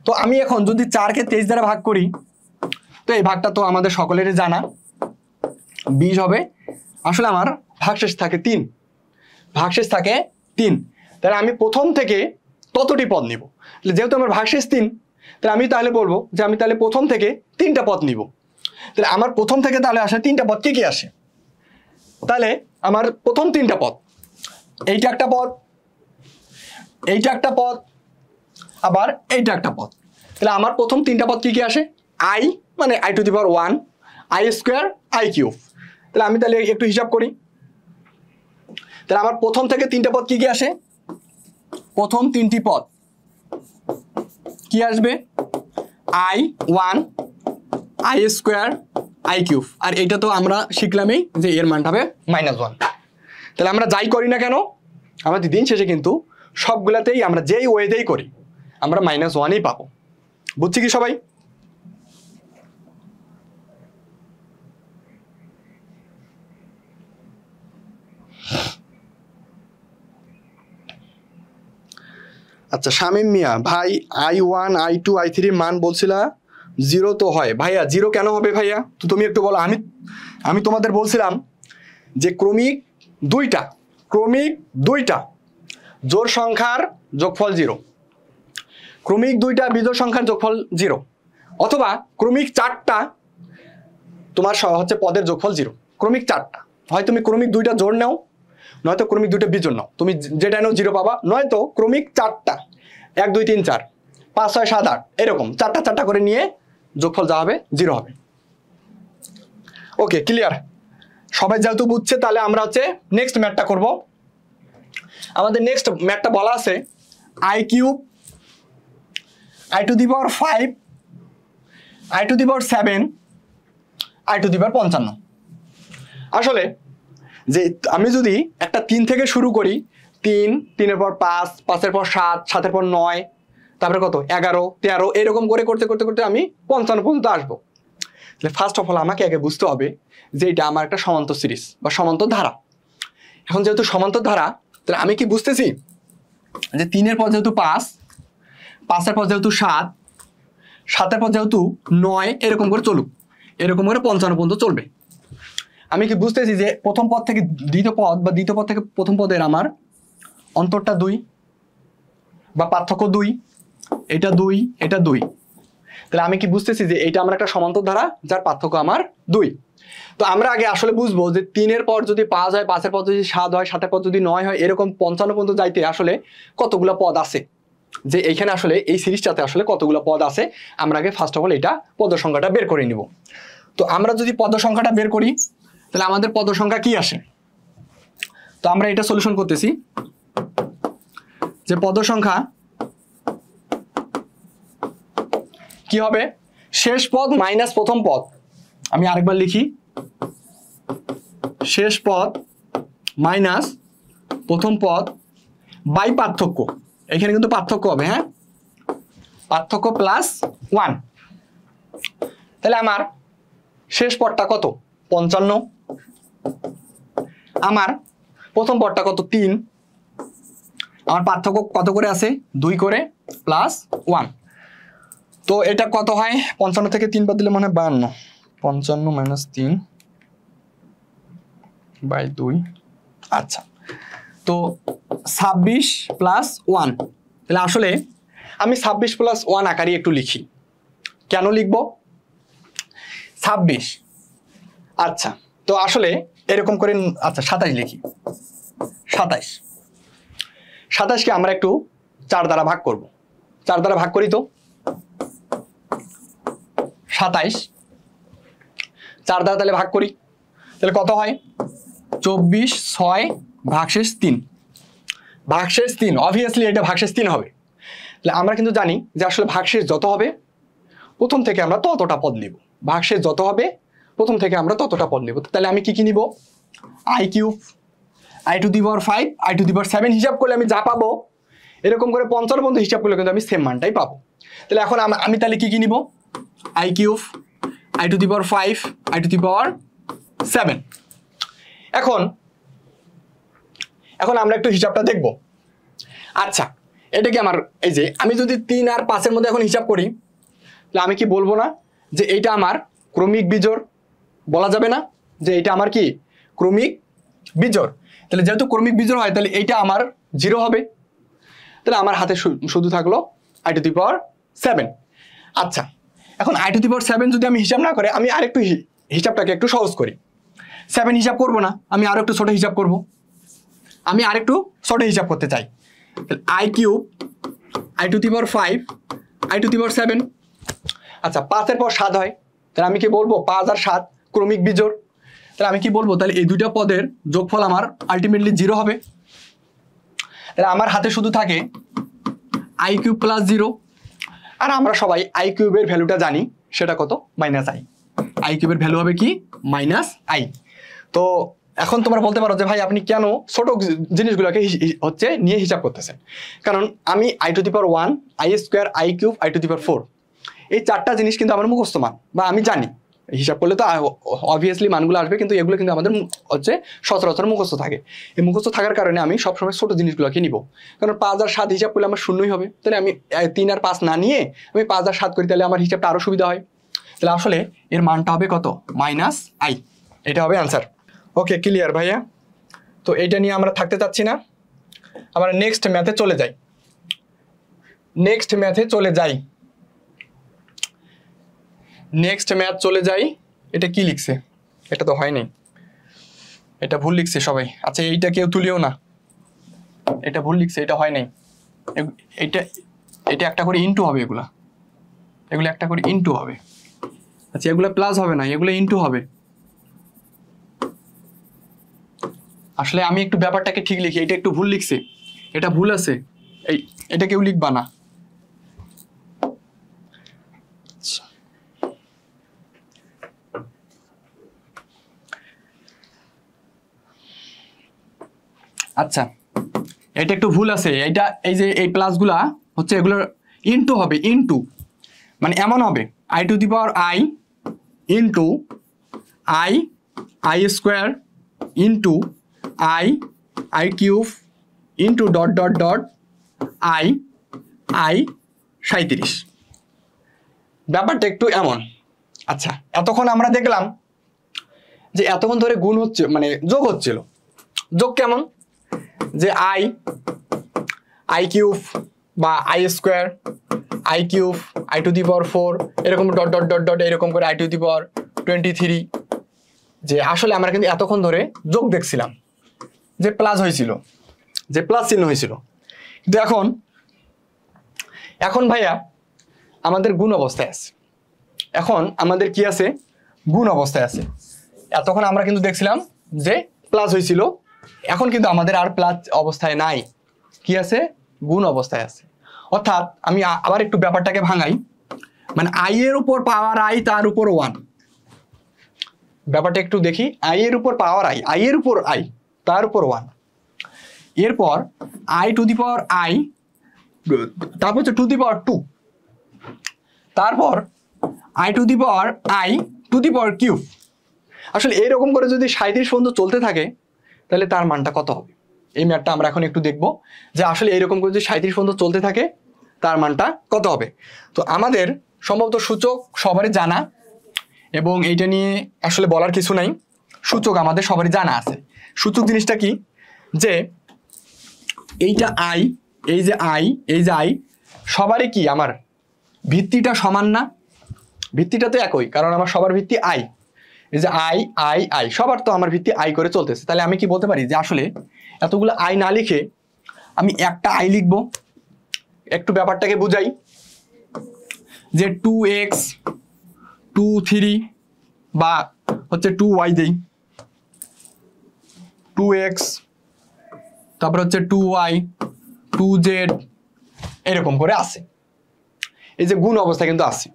তো আমি এখন যদি 4কে 23 দ্বারা ভাগ করি, তো এই ভাগটা তো আমাদের সকলেরই জানা, 20 হবে। আসলে আমার ভাগশেষ থাকে 3, ভাগশেষ থাকে 3। তাহলে আমি প্রথম থেকে ততটি পদ নিব। যেহেতু আমার ভাগশেষ 3, তাহলে আমি তাহলে বলবো যে আমি তাহলে প্রথম থেকে 3টা পদ নিব। তাহলে আমার প্রথম থেকে তাহলে আসে 3টা পদ, কি আসে? তাহলে আমার প্রথম 3টা পদ, এইটা একটা পদ, এইটা একটা পদ, আবার এইটা একটা পদ। তাহলে আমার প্রথম 3টা পদ কি আসে? আই মানে I to the power 1, I square, I cube. তাহলে আমি তাহলে একটু হিসাব করি, তাহলে আমার প্রথম থেকে 3টা পদ কি আসে? প্রথম 3টি পদ কি আসবে? I1, I square, I cube. আর এইটা তো আমরা শিখলামই যে এর মানটা হবে -1। তাহলে আমরা যাই করি না কেন, আমাদের দিন শেষে কিন্তু সবগুলাতেই আমরা যেই ওয়েতেই করি আমরা -1ই পাবো। বুঝছি কি সবাই? আচ্ছা শামীম মিয়া ভাই, I1 I2 I3 মান বলছিলা 0 তো হয় ভাইয়া, 0 কেন হবে ভাইয়া? তো তুমি একটু বলো। আমি তোমাদের বলছিলাম যে ক্রমিক দুইটা জোড় সংখ্যার যোগফল 0, ক্রমিক 2টা বিজোড় সংখ্যার যোগফল 0, অথবা ক্রমিক 4টা তোমার হচ্ছে পদের যোগফল 0। ক্রমিক 4টা হয় তুমি ক্রমিক 2টা জোড় নাও, নয়তো ক্রমিক 2টা বিজোড় নাও, তুমি যেটা নাও 0 পাবা। নয়তো ক্রমিক 4টা 1 2 3 4 5 6 7 8 এরকম 4টা করে নিয়ে যোগফল যা হবে 0 হবে। ওকে, ক্লিয়ার? সবাই যেহেতু বুঝছে, তাহলে আমরা হচ্ছে নেক্সট ম্যাথটা করব। আমাদের নেক্সট ম্যাথটা বলা আছে I cube, I to the power 5, I to the power 7, I to the power 55। আসলে যে আমি যদি একটা 3 থেকে শুরু করি, 3, 3-এর পর 5, 5-এর পর 7, 7-এর পর 9, তারপরে কত 11, 13 এরকম করে করতে করতে করতে আমি 55 পর্যন্ত আসবো। তাহলে ফার্স্ট অফ অল আমাকে আগে বুঝতে হবে যে এটা আমার একটা সমান্তর সিরিজ বা সমান্তর ধারা। এখন যেহেতু সমান্তর ধারা, তাহলে আমি কি বুঝতেছি যে 3-এর পর যেহেতু 5, 5-এর পর যেহেতু 7, 7-এর পর যেহেতু 9, এরকম করে চলুক, এরকম করে 55 পর্যন্ত চলবে। আমি কি বুঝতেছি যে প্রথম পদ থেকে দ্বিতীয় পদ বা দ্বিতীয় পদ থেকে প্রথম পদের আমার অন্তরটা 2 বা পার্থক্য 2, এটা 2, এটা 2। তাহলে আমি কি বুঝতেছি যে এটা আমার একটা সমান্তর ধারা যার পার্থক্য আমার 2। তো আমরা আগে আসলে বুঝবো যে 3-এর পর যদি 5 হয়, 5-এর পর যদি 7 হয়, 7-এর পর যদি 9 হয়, এরকম 55 পর্যন্ত যাইতে আসলে কতগুলো পদ আছে, যে এইখানে আসলে এই সিরিজটাতে আসলে কতগুলো পদ আছে। আমরা আগে ফার্স্ট অফ অল এটা পদ সংখ্যাটা বের করে নিব। তো আমরা যদি পদ সংখ্যাটা বের করি, তাহলে আমাদের পদ সংখ্যা কি আসে? তো আমরা এটা সলিউশন করতেছি যে পদ সংখ্যা কি হবে? শেষ পদ মাইনাস প্রথম পদ। আমি আরেকবার লিখি, শেষ পদ মাইনাস প্রথম পদ বাই পার্থক্য। এখানে কিন্তু পার্থক্য হবে, হ্যাঁ, পার্থক্য প্লাস 1। তাহলে আমার শেষ পদটা কত? 55। আমার প্রথম পদটা কত? 3। আমার পার্থক্য কত করে আছে 2 করে প্লাস 1। তো এটা কত হয় 55 থেকে 3 বাদ দিলে মনে হয় 52, 55 মাইনাস 3 বাই 2। আচ্ছা, তো 26 প্লাস 1। তাহলে আসলে আমি 26 প্লাস 1 আকারে একটু লিখি। কেন লিখব 26? আচ্ছা, তো আসলে এরকম করে, আচ্ছা 27 লিখি। 27কে আমরা একটু 4 দ্বারা ভাগ করব। 4 দ্বারা ভাগ করি তো 27 4 দ্বারা তাহলে ভাগ করি, তাহলে কত হয় 24, 6 ভাগশেষ 3। ভাগশেষ 3, অবভিয়াসলি এটা ভাগশেষ 3 হবে। তাহলে আমরা কিন্তু জানি যে আসলে ভাগশেষ যত হবে প্রথম থেকে আমরা ততটা পদ নিব। ভাগশেষ যত হবে প্রথম থেকে আমরা ততটা পদ নিব। তাহলে আমি কি নিব i cube, i to the power 5, i to the power 7 হিসাব করলে আমি যা পাবো এরকম করে 55 পর্যন্ত হিসাব করলে কিন্তু আমি সেম মানটাই পাবো। তাহলে এখন আমি তাহলে কি নিব i cube, i to the power 5, i to the power 7। এখন আমরা একটু হিসাবটা দেখব। আচ্ছা, এটা কি আমার, এই যে আমি যদি 3 আর 5 এর মধ্যে এখন হিসাব করি, তাহলে আমি কি বলবো না যে এইটা আমার ক্রমিক বিজোড়? বলা যাবে না যে এটা আমার কি ক্রমিক বিজোড়? তাহলে যেহেতু ক্রমিক বিজোড় হয় তাহলে এইটা আমার 0 হবে। তাহলে আমার হাতে শুধু থাকলো i টু দি পাওয়ার 7। আচ্ছা, এখন i টু দি পাওয়ার 7 যদি আমি হিসাব না করে আমি আরেকটু হিসাবটাকে একটু সহজ করি। 7 হিসাব করব না, আমি আরো একটু ছোট হিসাব করব। আমি আরেকটু ছোট হিসাব করতে চাই। তাহলে i cube, i to the power 5, i to the power 7। আচ্ছা, 5 এর পর 7 হয়, তাহলে আমি কি বলবো 5 আর 7 ক্রমিক বিজোড়। তাহলে আমি কি বলবো, তাহলে এই দুইটা পদের যোগফল আমার আলটিমেটলি 0 হবে। তাহলে আমার হাতে শুধু থাকে i কিউব প্লাস 0। আর আমরা সবাই i কিউবের ভ্যালুটা জানি, সেটা কত মাইনাস i। i কিউবের ভ্যালু হবে কি মাইনাস i। তো এখন তোমরা বলতে পারো যে ভাই আপনি কেন ছোট জিনিসগুলোকে হচ্ছে নিয়ে হিসাব করতেছেন? কারণ আমি i to the power 1, i square, i cube, i to the power 4 এই 4টা জিনিস কিন্তু আমার মুখস্থ মান, বা আমি জানি। হিসাব করলে তো অবভিয়াসলি মানগুলো আসবে, কিন্তু এগুলো কিন্তু আমাদের হচ্ছে সচরাচর মুখস্থ থাকে। এই মুখস্থ থাকার কারণে আমি সবসময় ছোট জিনিসগুলোকে নিব। কারণ 5 আর 7 হিসাব করলে আমার শূন্যই হবে। তাহলে আমি 3 আর 5 না নিয়ে আমি 5 আর 7 করি, তাহলে আমার হিসাবটা আরো সুবিধা হয়। তাহলে আসলে এর মানটা হবে কত মাইনাস i। এটা হবে অ্যান্সার। ওকে, ক্লিয়ার ভাইয়া? তো এইটা নিয়ে আমরা থাকতে চাচ্ছি না, আমরা নেক্সট ম্যাথে চলে যাই। নেক্সট ম্যাথ চলে যাই। এটা কি লিখছে? এটা তো হয় নাই, এটা ভুল লিখছে সবাই। আচ্ছা, এইটা কেউ তুলিও না, এটা ভুল লিখছে, এটা হয় নাই। এটা একটা করে ইনটু হবে, এগুলো একটা করে ইনটু হবে। আচ্ছা, এগুলো প্লাস হবে না, এগুলো ইনটু হবে। আসলে আমি একটু ব্যাপারটাকে ঠিক লিখি, এটা একটু ভুল লিখছে, এটা ভুল আছে, এটা কেউ লিখবা না। আচ্ছা, এটা একটু ভুল আছে, এটা এই যে এই প্লাসগুলা হচ্ছে এগুলো ইনটু হবে। ইনটু মানে এমন হবে i to the power i into i square into i cube into dot dot dot i 37। ব্যাপারটা একটু এমন। আচ্ছা, এতক্ষণ আমরা দেখলাম যে এতক্ষণ ধরে গুণ হচ্ছে, মানে যোগ হচ্ছিল। যোগ কেমন? যে i কিউব বা i square, i cube, i to the power 4 এরকম ডট ডট ডট ডট এরকম করে i টু দি পাওয়ার 23। যে আসলে আমরা কিন্তু এতক্ষণ ধরে যোগ দেখছিলাম, যে প্লাস হয়েছিল, যে প্লাস চিহ্ন হয়েছিল। কিন্তু এখন ভাইয়া আমাদের গুণ অবস্থায় আছে। এখন আমাদের কি আছে? গুণ অবস্থায় আছে। এতক্ষণ আমরা কিন্তু দেখছিলাম যে প্লাস হয়েছিল, এখন কিন্তু আমাদের আর প্লাস অবস্থায় নাই, কি আছে? গুণ অবস্থায় আছে। অর্থাৎ আমি আবার একটু ব্যাপারটাকে ভাঙাই, মানে i এর উপর পাওয়ার i, তার উপর 1। ব্যাপারটা একটু দেখি, i এর উপর পাওয়ার i এর উপর i, তার উপর 1। এরপর i to the power i, তারপর হচ্ছে টু দি পাওয়ার 2, তারপর i to the power i to the power cube. আসলে এইরকম করে যদি 37 পর্যন্ত চলতে থাকে তাহলে তার মানটা কত হবে? এই ম্যাথটা আমরা এখন একটু দেখব যে আসলে এইরকম করে যদি 37 পর্যন্ত চলতে থাকে তার মানটা কত হবে। তো আমাদের সম্ভবত সূচক সবারই জানা, এবং এইটা নিয়ে আসলে বলার কিছু নাই। সূচক আমাদের সবারই জানা আছে। সূচক জিনিসটা কি, যে এইটা আই, এই যে আই, এই যে আই, সবারই কি আমার ভিত্তিটা সমান না? ভিত্তিটা তো একই, কারণ আমার সবার ভিত্তি আই। এই যে আই আই আই, সবার তো আমার ভিত্তি আই করে চলতেছে। তাহলে আমি কি বলতে পারি যে আসলে এতগুলো আই না লিখে আমি একটা আই লিখবো। একটু ব্যাপারটাকে বুঝাই, যে 2x 2 3 বা হচ্ছে 2y দেই, 2x তারপর হচ্ছে 2y 2z এরকম করে আসে। এই যে গুণ অবস্থা কিন্তু আসে।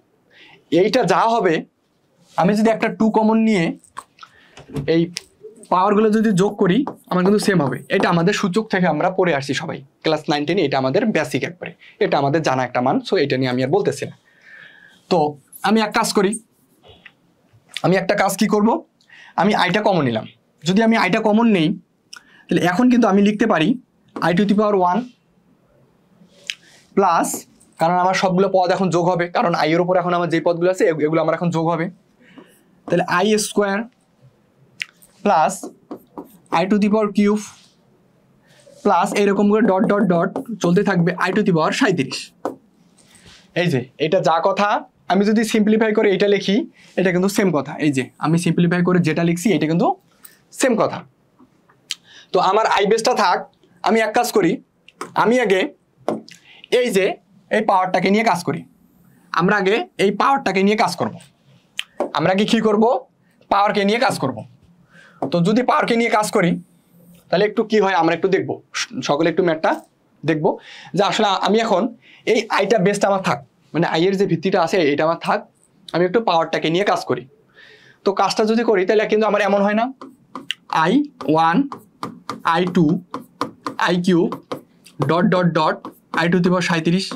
এইটা যা হবে, আমি যদি একটা 2 কমন নিয়ে এই পাওয়ারগুলো যদি যোগ করি আমার কিন্তু সেম হবে। এটা আমাদের সূচক থেকে আমরা পড়ে আসছি সবাই ক্লাস 9 10-এ। এটা আমাদের বেসিক একবারে, এটা আমাদের জানা একটা মান। সো এটা নিয়ে আমি আর বলতেছি না। তো আমি এক কাজ করি, আমি একটা কাজ কি করব, আমি আইটা কমন নিলাম। যদি আমি আইটা কমন নেই তাহলে এখন কিন্তু আমি লিখতে পারি i to the power 1 plus, কারণ আমার সবগুলো পদ এখন যোগ হবে, কারণ আই এর উপর এখন আমার যে পদগুলো আছে এগুলো আমার এখন যোগ হবে। তাহলে I square plus i to the power cube plus এরকম করে ডট ডট ডট চলতে থাকবে আই টু দি পাওয়ার 37। এই যে এটা যা কথা, আমি যদি সিম্পলিফাই করে এটা লিখি এটা কিন্তু সেম কথা। এই যে আমি সিম্পলিফাই করে যেটা লিখছি এটা কিন্তু সেম কথা। তো আমার আই বেসটা থাক, আমি এক কাজ করি, আমি আগে এই যে এই পাওয়ারটাকে নিয়ে কাজ করি। আমরা আগে এই পাওয়ারটাকে নিয়ে কাজ করব। আমরা কি করব, পাওয়ারকে নিয়ে কাজ করব। তো যদি পাওয়ারকে নিয়ে কাজ করি তাহলে একটু কি হয় আমরা একটু দেখব, সকলে একটু ম্যাথটা দেখব যে আসলে আমি এখন এই আইটা বেসটা আমার থাক, মানে আইয়ের যে ভিত্তিটা আছে এটা আমার থাক, আমি একটু পাওয়ারটাকে নিয়ে কাজ করি। তো কাজটা যদি করি তাহলে কিন্তু আমার এমন হয় না, i1 i2 i cube dot dot dot i to the power 37।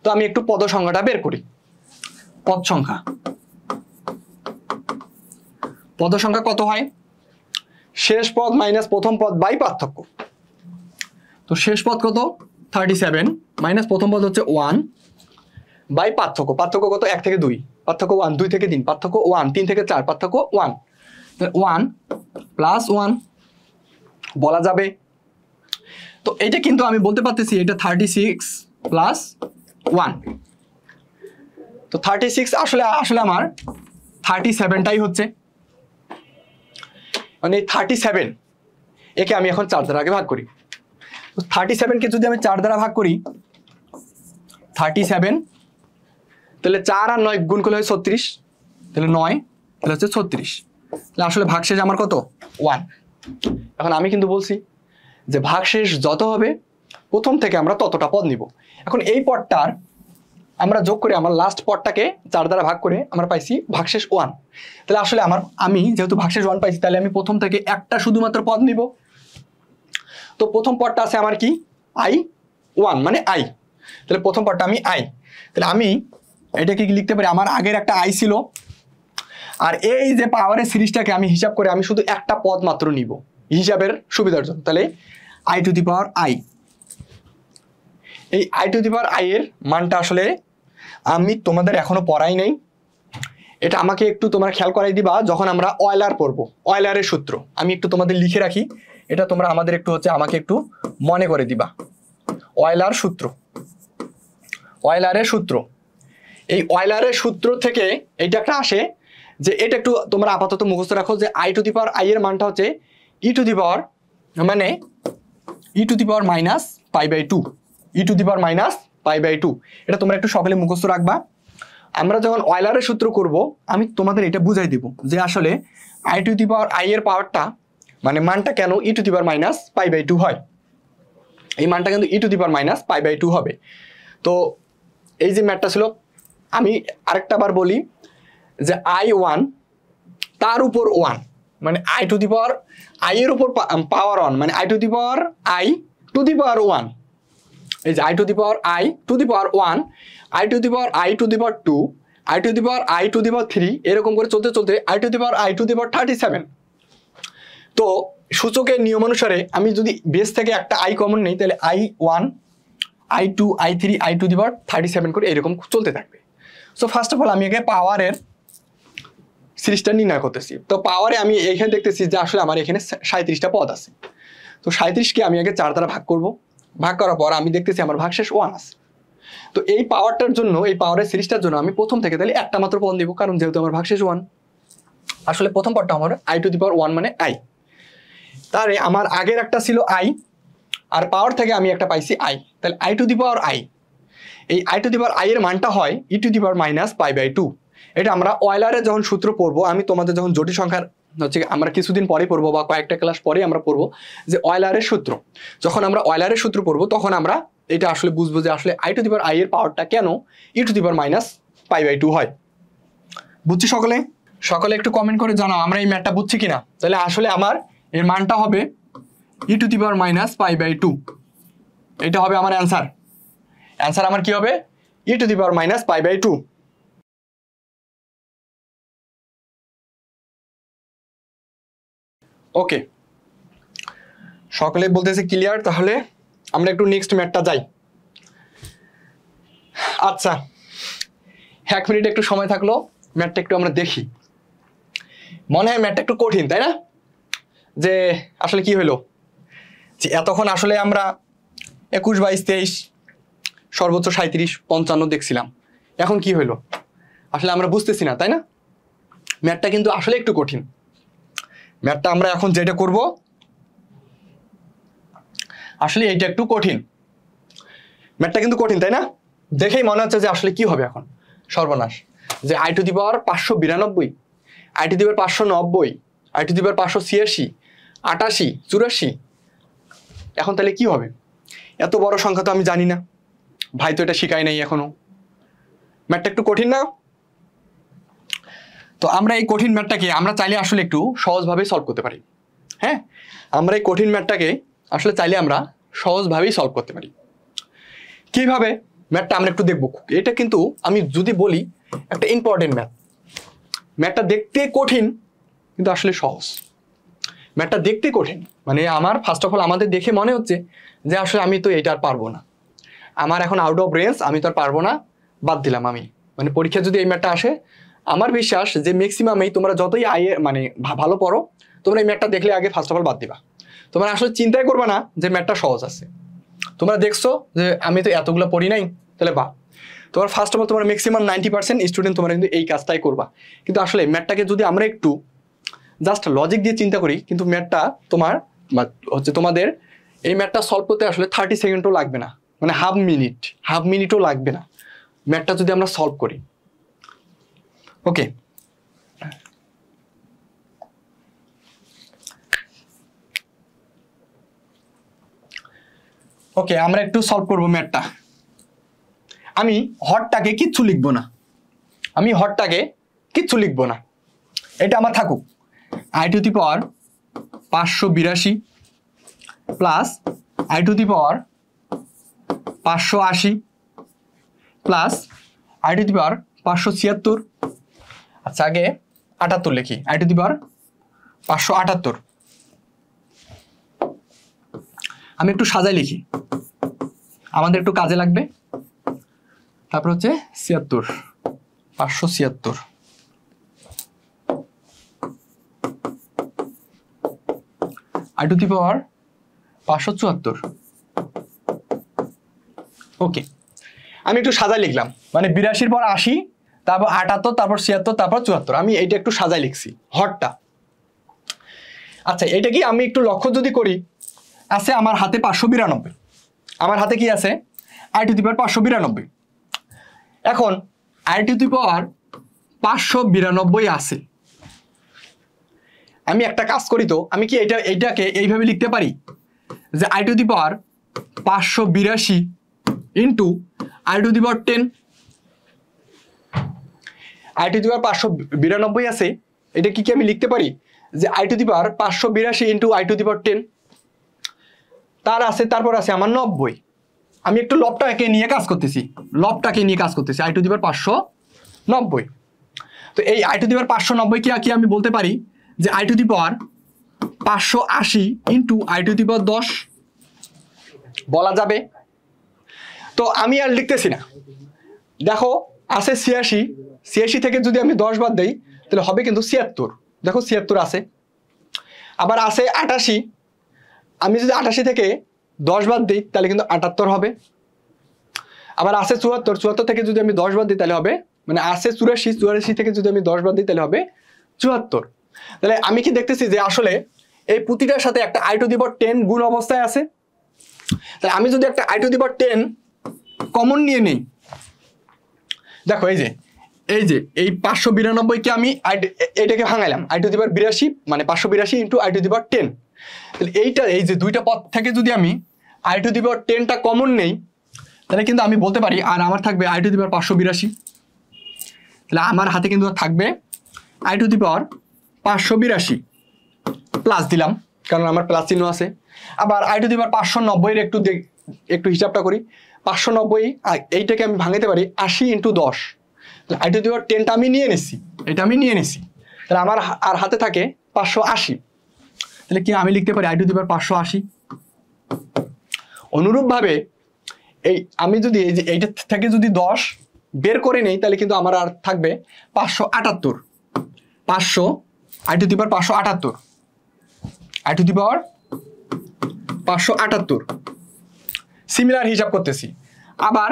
তো আমি একটু পদ সংখ্যাটা বের করি। পদ সংখ্যা কত হয়, শেষ পদ মাইনাস প্রথম পদ বাই পার্থক্য। তো শেষ পদ কত 37 মাইনাস প্রথম পদ হচ্ছে 1 বাই পার্থক্য। পার্থক্য কত 1 থেকে 2, পার্থক্য 1, 2 থেকে 3 পার্থক্য 1, 3 থেকে 4 পার্থক্য 1, 1 প্লাস 1 বলা যাবে। তো এইটা কিন্তু আমি বলতে পারতেছি এটা 36 প্লাস 1। তো 36 আসলে আমার 37টাই হচ্ছে, মানে 37 একে আমি এখন 4 দ্বারা আগে ভাগ করি। তো 37কে যদি আমি 4 দ্বারা ভাগ করি, 37 তাহলে 4 আর 9 গুণ করলে হয় 36, তাহলে 9 তাহলে হচ্ছে 36। তাহলে আসলে ভাগশেষ আমার কত 1। এখন আমি কিন্তু বলছি যে ভাগশেষ যত হবে প্রথম থেকে আমরা ততটা পদ নিব। এখন এই পদটার আমরা যোগ করে আমার লাস্ট পদটাকে 4 দ্বারা ভাগ করে আমরা পাইছি ভাগশেষ 1। তাহলে আসলে আমি যেহেতু ভাগশেষ 1 পাইছি তাহলে আমি প্রথম থেকে একটা শুধুমাত্র পদ নিব। তো প্রথম পদটা আছে আমার কি i1 মানে i, তাহলে প্রথম পদটা আমি i, তাহলে আমি এটাকে কি লিখতে পারি, আমার আগের একটা i ছিল, আর এই যে পাওয়ারের সিরিজটাকে আমি হিসাব করে আমি শুধু একটা পদ মাত্র নিব হিসাবের সুবিধার জন্য। তাহলে i to the power i, এই i to the power i এর মানটা আসলে আমি তোমাদের এখনো পড়াই নাই। এটা আমাকে একটু তোমরা খেয়াল করাই দিবা যখন আমরা অয়লার পড়বো। অয়লারের সূত্র আমি একটু তোমাদের লিখে রাখি, এটা তোমরা আমাদের একটু আমাকে একটু মনে করে দিবা। অয়লার সূত্র, অয়লারের সূত্র, এই অয়লারের সূত্র থেকে এইটা একটা আসে যে এটা একটু তোমরা আপাতত মুখস্থ রাখো যে i to the power i এর মানটা হচ্ছে e টু দি পাওয়ার মানে e to the power minus pi by 2, e to the power minus pi by 2। এটা তোমরা একটু সকলে মুখস্থ রাখবা। আমরা যখন অয়লারের সূত্র করব আমি তোমাদের এটা বুঝাই দিব যে আসলে i to the power i এর পাওয়ারটা মানে মানটা কেন e to the power minus pi by 2 হয়। এই মানটা কিন্তু e to the power minus pi by 2 হবে। তো এই যে ম্যাথটা ছিল, আমি আরেকটা বার বলি যে i1 তার উপর 1 মানে i to the power i এর উপর পাওয়ার 1 মানে i to the power i to the power 1। এই যে i to the power i to the power 1, i to the power i to the power 2, i to the power i to the power 3, এরকম করে চলতে চলতে i to the power i to the power 37। তো সূচকের নিয়ম অনুসারে আমি যদি বেস থেকে একটা আই কমন নেই তাহলে I1 I2 I3 I to the power 37 করে এরকম চলতে থাকবে। সো ফার্স্ট অফ অল আমি এখানে পাওয়ারের সিরিজটা নির্ণয় করতেছি। তো পাওয়ারে আমি এখানে দেখতেছি যে আসলে আমার এখানে 37টা পদ আছে। তো 37কে আমি আগে 4 দ্বারা ভাগ করব, ভাগ করার পর আমি দেখতেছি আমার ভাগশেষ 1 আছে। তো এই পাওয়ারটার জন্য, এই পাওয়ারের সিরিজটার জন্য আমি প্রথম থেকে তাহলে একটা মাত্র পদ দিব, কারণ যেহেতু আমার ভাগশেষ 1। আসলে প্রথম পদটা আমার I টু দি পাওয়ার 1 মানে I। তাহলে আমার আগের একটা ছিল I, আর পাওয়ার থেকে আমি একটা পাইছি I, তাহলে I to the power I। এই I to the power I এর মানটা হয় e to the power minus π/2। এটা আমরা অয়েলারের যখন সূত্র পড়বো, আমি তোমাদের যখন জটিল সংখ্যার হচ্ছে আমরা কিছুদিন পরে পড়বো বা কয়েকটা ক্লাস পরে আমরা পড়বো যে অয়েলারের সূত্র। যখন আমরা অয়েলারের সূত্র পড়বো তখন আমরা এটা আসলে বুঝবো যে আসলে I to the power I এর পাওয়ারটা কেন e to the power minus π/2 হয়। বুঝছি সকলে? সকলে একটু কমেন্ট করে জানাও আমরা এই ম্যাথটা বুঝছি কিনা। তাহলে আসলে আমার এর মানটা হবে e to the power minus π/2। এটা হবে আমার অ্যান্সার। অ্যান্সার আমার কি হবে? e to the power minus π/2। Okay, সকলে বলতেছে ক্লিয়ার। তাহলে আমরা একটু নেক্সট ম্যাথটা যাই। আচ্ছা, 1 মিনিট একটু সময় থাকলো, ম্যাথটা একটু আমরা দেখি। মনে হয় ম্যাথটা একটু কঠিন, তাই না? যে আসলে কি হলো যে এতক্ষণ আসলে আমরা 21, 22, 23 সর্বোচ্চ 37, 55 দেখছিলাম, এখন কি হলো আসলে আমরা বুঝতেছি না, তাই না? ম্যাথটা কিন্তু আসলে একটু কঠিন। ম্যাথটা আমরা এখন যেটা করব আসলে এইটা একটু কঠিন। ম্যাথটা কিন্তু কঠিন, তাই না? দেখেই মনে হচ্ছে যে আসলে কি হবে এখন, সর্বনাশ। যে I to the power 592, I to the power 590, I to the পাওয়ার 586, 88, 84। এখন তাহলে কি হবে? এত বড় সংখ্যা তো আমি জানি না, ভাই তো এটা শিখাই নাই এখনো। ম্যাথটা একটু কঠিন না? তো আমরা এই কঠিন ম্যাথটাকে আমরা চাইলে আসলে একটু সহজভাবে সলভ করতে পারি। হ্যাঁ, আমরা এই কঠিন ম্যাথটাকে আসলে চাইলে আমরা সহজভাবেই সলভ করতে পারি। কিভাবে ম্যাথটা আমরা একটু দেখব। এটা কিন্তু আমি যদি বলি একটা ইম্পর্টেন্ট ম্যাথ। ম্যাথটা দেখতে কঠিন কিন্তু আসলে সহজ। ম্যাথটা দেখতে কঠিন মানে আমার ফার্স্ট অফ অল আমাদের দেখে মনে হচ্ছে যে আসলে আমি তো এটা আর পারবো না, আমার এখন আউট অফ রেঞ্জ, আমি তো আর পারবো না, বাদ দিলাম আমি। মানে পরীক্ষা যদি এই ম্যাথটা আসে, আমার বিশ্বাস যে ম্যাক্সিমামই তোমরা যতই মানে ভালো পড়ো, তোমরা এই ম্যাথটা দেখলে আগে ফার্স্ট অফ অল বাদ দিবা। তোমরা আসলে চিন্তাই করবে না যে ম্যাথটা সহজ আছে। তোমরা দেখছো যে আমি তো এতগুলো পড়ি নাই, তাহলে বা তোমার ফার্স্ট অফ অল তোমার ম্যাক্সিমাম 90% স্টুডেন্ট তোমরা কিন্তু এই কাজটাই করবা। কিন্তু আসলে ম্যাথটাকে যদি আমরা একটু জাস্ট লজিক দিয়ে চিন্তা করি, কিন্তু ম্যাথটা তোমার হচ্ছে তোমাদের এই ম্যাথটা সলভ করতে আসলে 30 সেকেন্ডও লাগবে না, মানে হাফ মিনিটও লাগবে না ম্যাথটা যদি আমরা সলভ করি। ওকে, ওকে আমরা একটু সলভ করব ম্যাথটা। আমি হরটাকে কিচ্ছু লিখবো না, এটা আমার থাকুক। I to the power 582 plus I to the power 580 plus I to the power 576। আচ্ছা আগে 78 লিখি, I টু দি পাওয়ার 578। আমি একটু সাজাই লিখি, আমাদের একটু কাজে লাগবে। তারপর হচ্ছে 76, 576। I টু দি পাওয়ার 574। ওকে, আমি একটু সাজাই লিখলাম, মানে 82 পর 80, তারপর 78, তারপর 76, তারপর 74। আমি এইটা একটু সাজাই লিখছি হরটা। আচ্ছা, এটা কি আমি একটু লক্ষ্য যদি করি, আছে আমার হাতে 592, আমার হাতে কি আছে I টু দি পাওয়ার 592। এখন I টু দি পাওয়ার 592 আছে, আমি একটা কাজ করি তো, আমি কি এইটাকে এইভাবে লিখতে পারি যে I to the power 582 into I to the power 10। I to the power 592 আছে, এটা কি আমি লিখতে পারি যে I to the power 582 into I to the power 10। তারপর আছে আমার 90। আমি একটু লবটাকে নিয়ে কাজ করতেছি, I টু দি পাওয়ার 590। তো এই I টু দি পাওয়ার 590 কি আমি বলতে পারি যে I to the power 580 into i⁻10 বলা যাবে। তো আমি আর লিখতেছি না, দেখো আছে 86 থেকে যদি আমি 10 বাদ দেই তাহলে হবে কিন্তু 76। দেখো 76 আছে। আবার আছে 88, আমি যদি 88 থেকে 10 বাদ দিই তাহলে কিন্তু 78 হবে। আবার আছে 74 থেকে যদি আমি 10 বাদ দিই তাহলে হবে, মানে আছে 84 থেকে যদি আমি 10 বাদ দিই তাহলে হবে 74। তাহলে আমি কি দেখতেছি যে আসলে এই প্রতিটার সাথে একটা i⁻10 গুণ অবস্থায় আছে। তাহলে আমি যদি একটা i⁻10 কমন নিয়ে নেই, দেখো এই যে এই 592 কে আমি এটাকে ভাঙাইলাম i⁻82, মানে 582 ইন্টু i⁻10। তাহলে এই যে দুইটা পদ থেকে যদি আমি i⁻10টা কমন নেই তাহলে কিন্তু আমি বলতে পারি আর আমার থাকবে i⁻582। তাহলে আমার হাতে কিন্তু থাকবে i⁻582 প্লাস দিলাম, কারণ আমার প্লাস চিহ্ন আছে। আবার i⁻590 একটু হিসাবটা করি। 590 এইটাকে আমি ভাঙাইতে পারি 80 ইন্টু 10। i⁻10টা আমি নিয়ে নিচ্ছি, এটা আমি নিয়ে নিচ্ছি। তাহলে আমার আর হাতে থাকে 580। তাহলে কি আমি লিখতে পারি i⁻580। অনুরূপভাবে এই আমি যদি এই যে এইটা থেকে যদি 10 বের করে নেই তাহলে কিন্তু আমার আর থাকবে 578। i⁻578 সিমিলার হিসাব করতেছি। আবার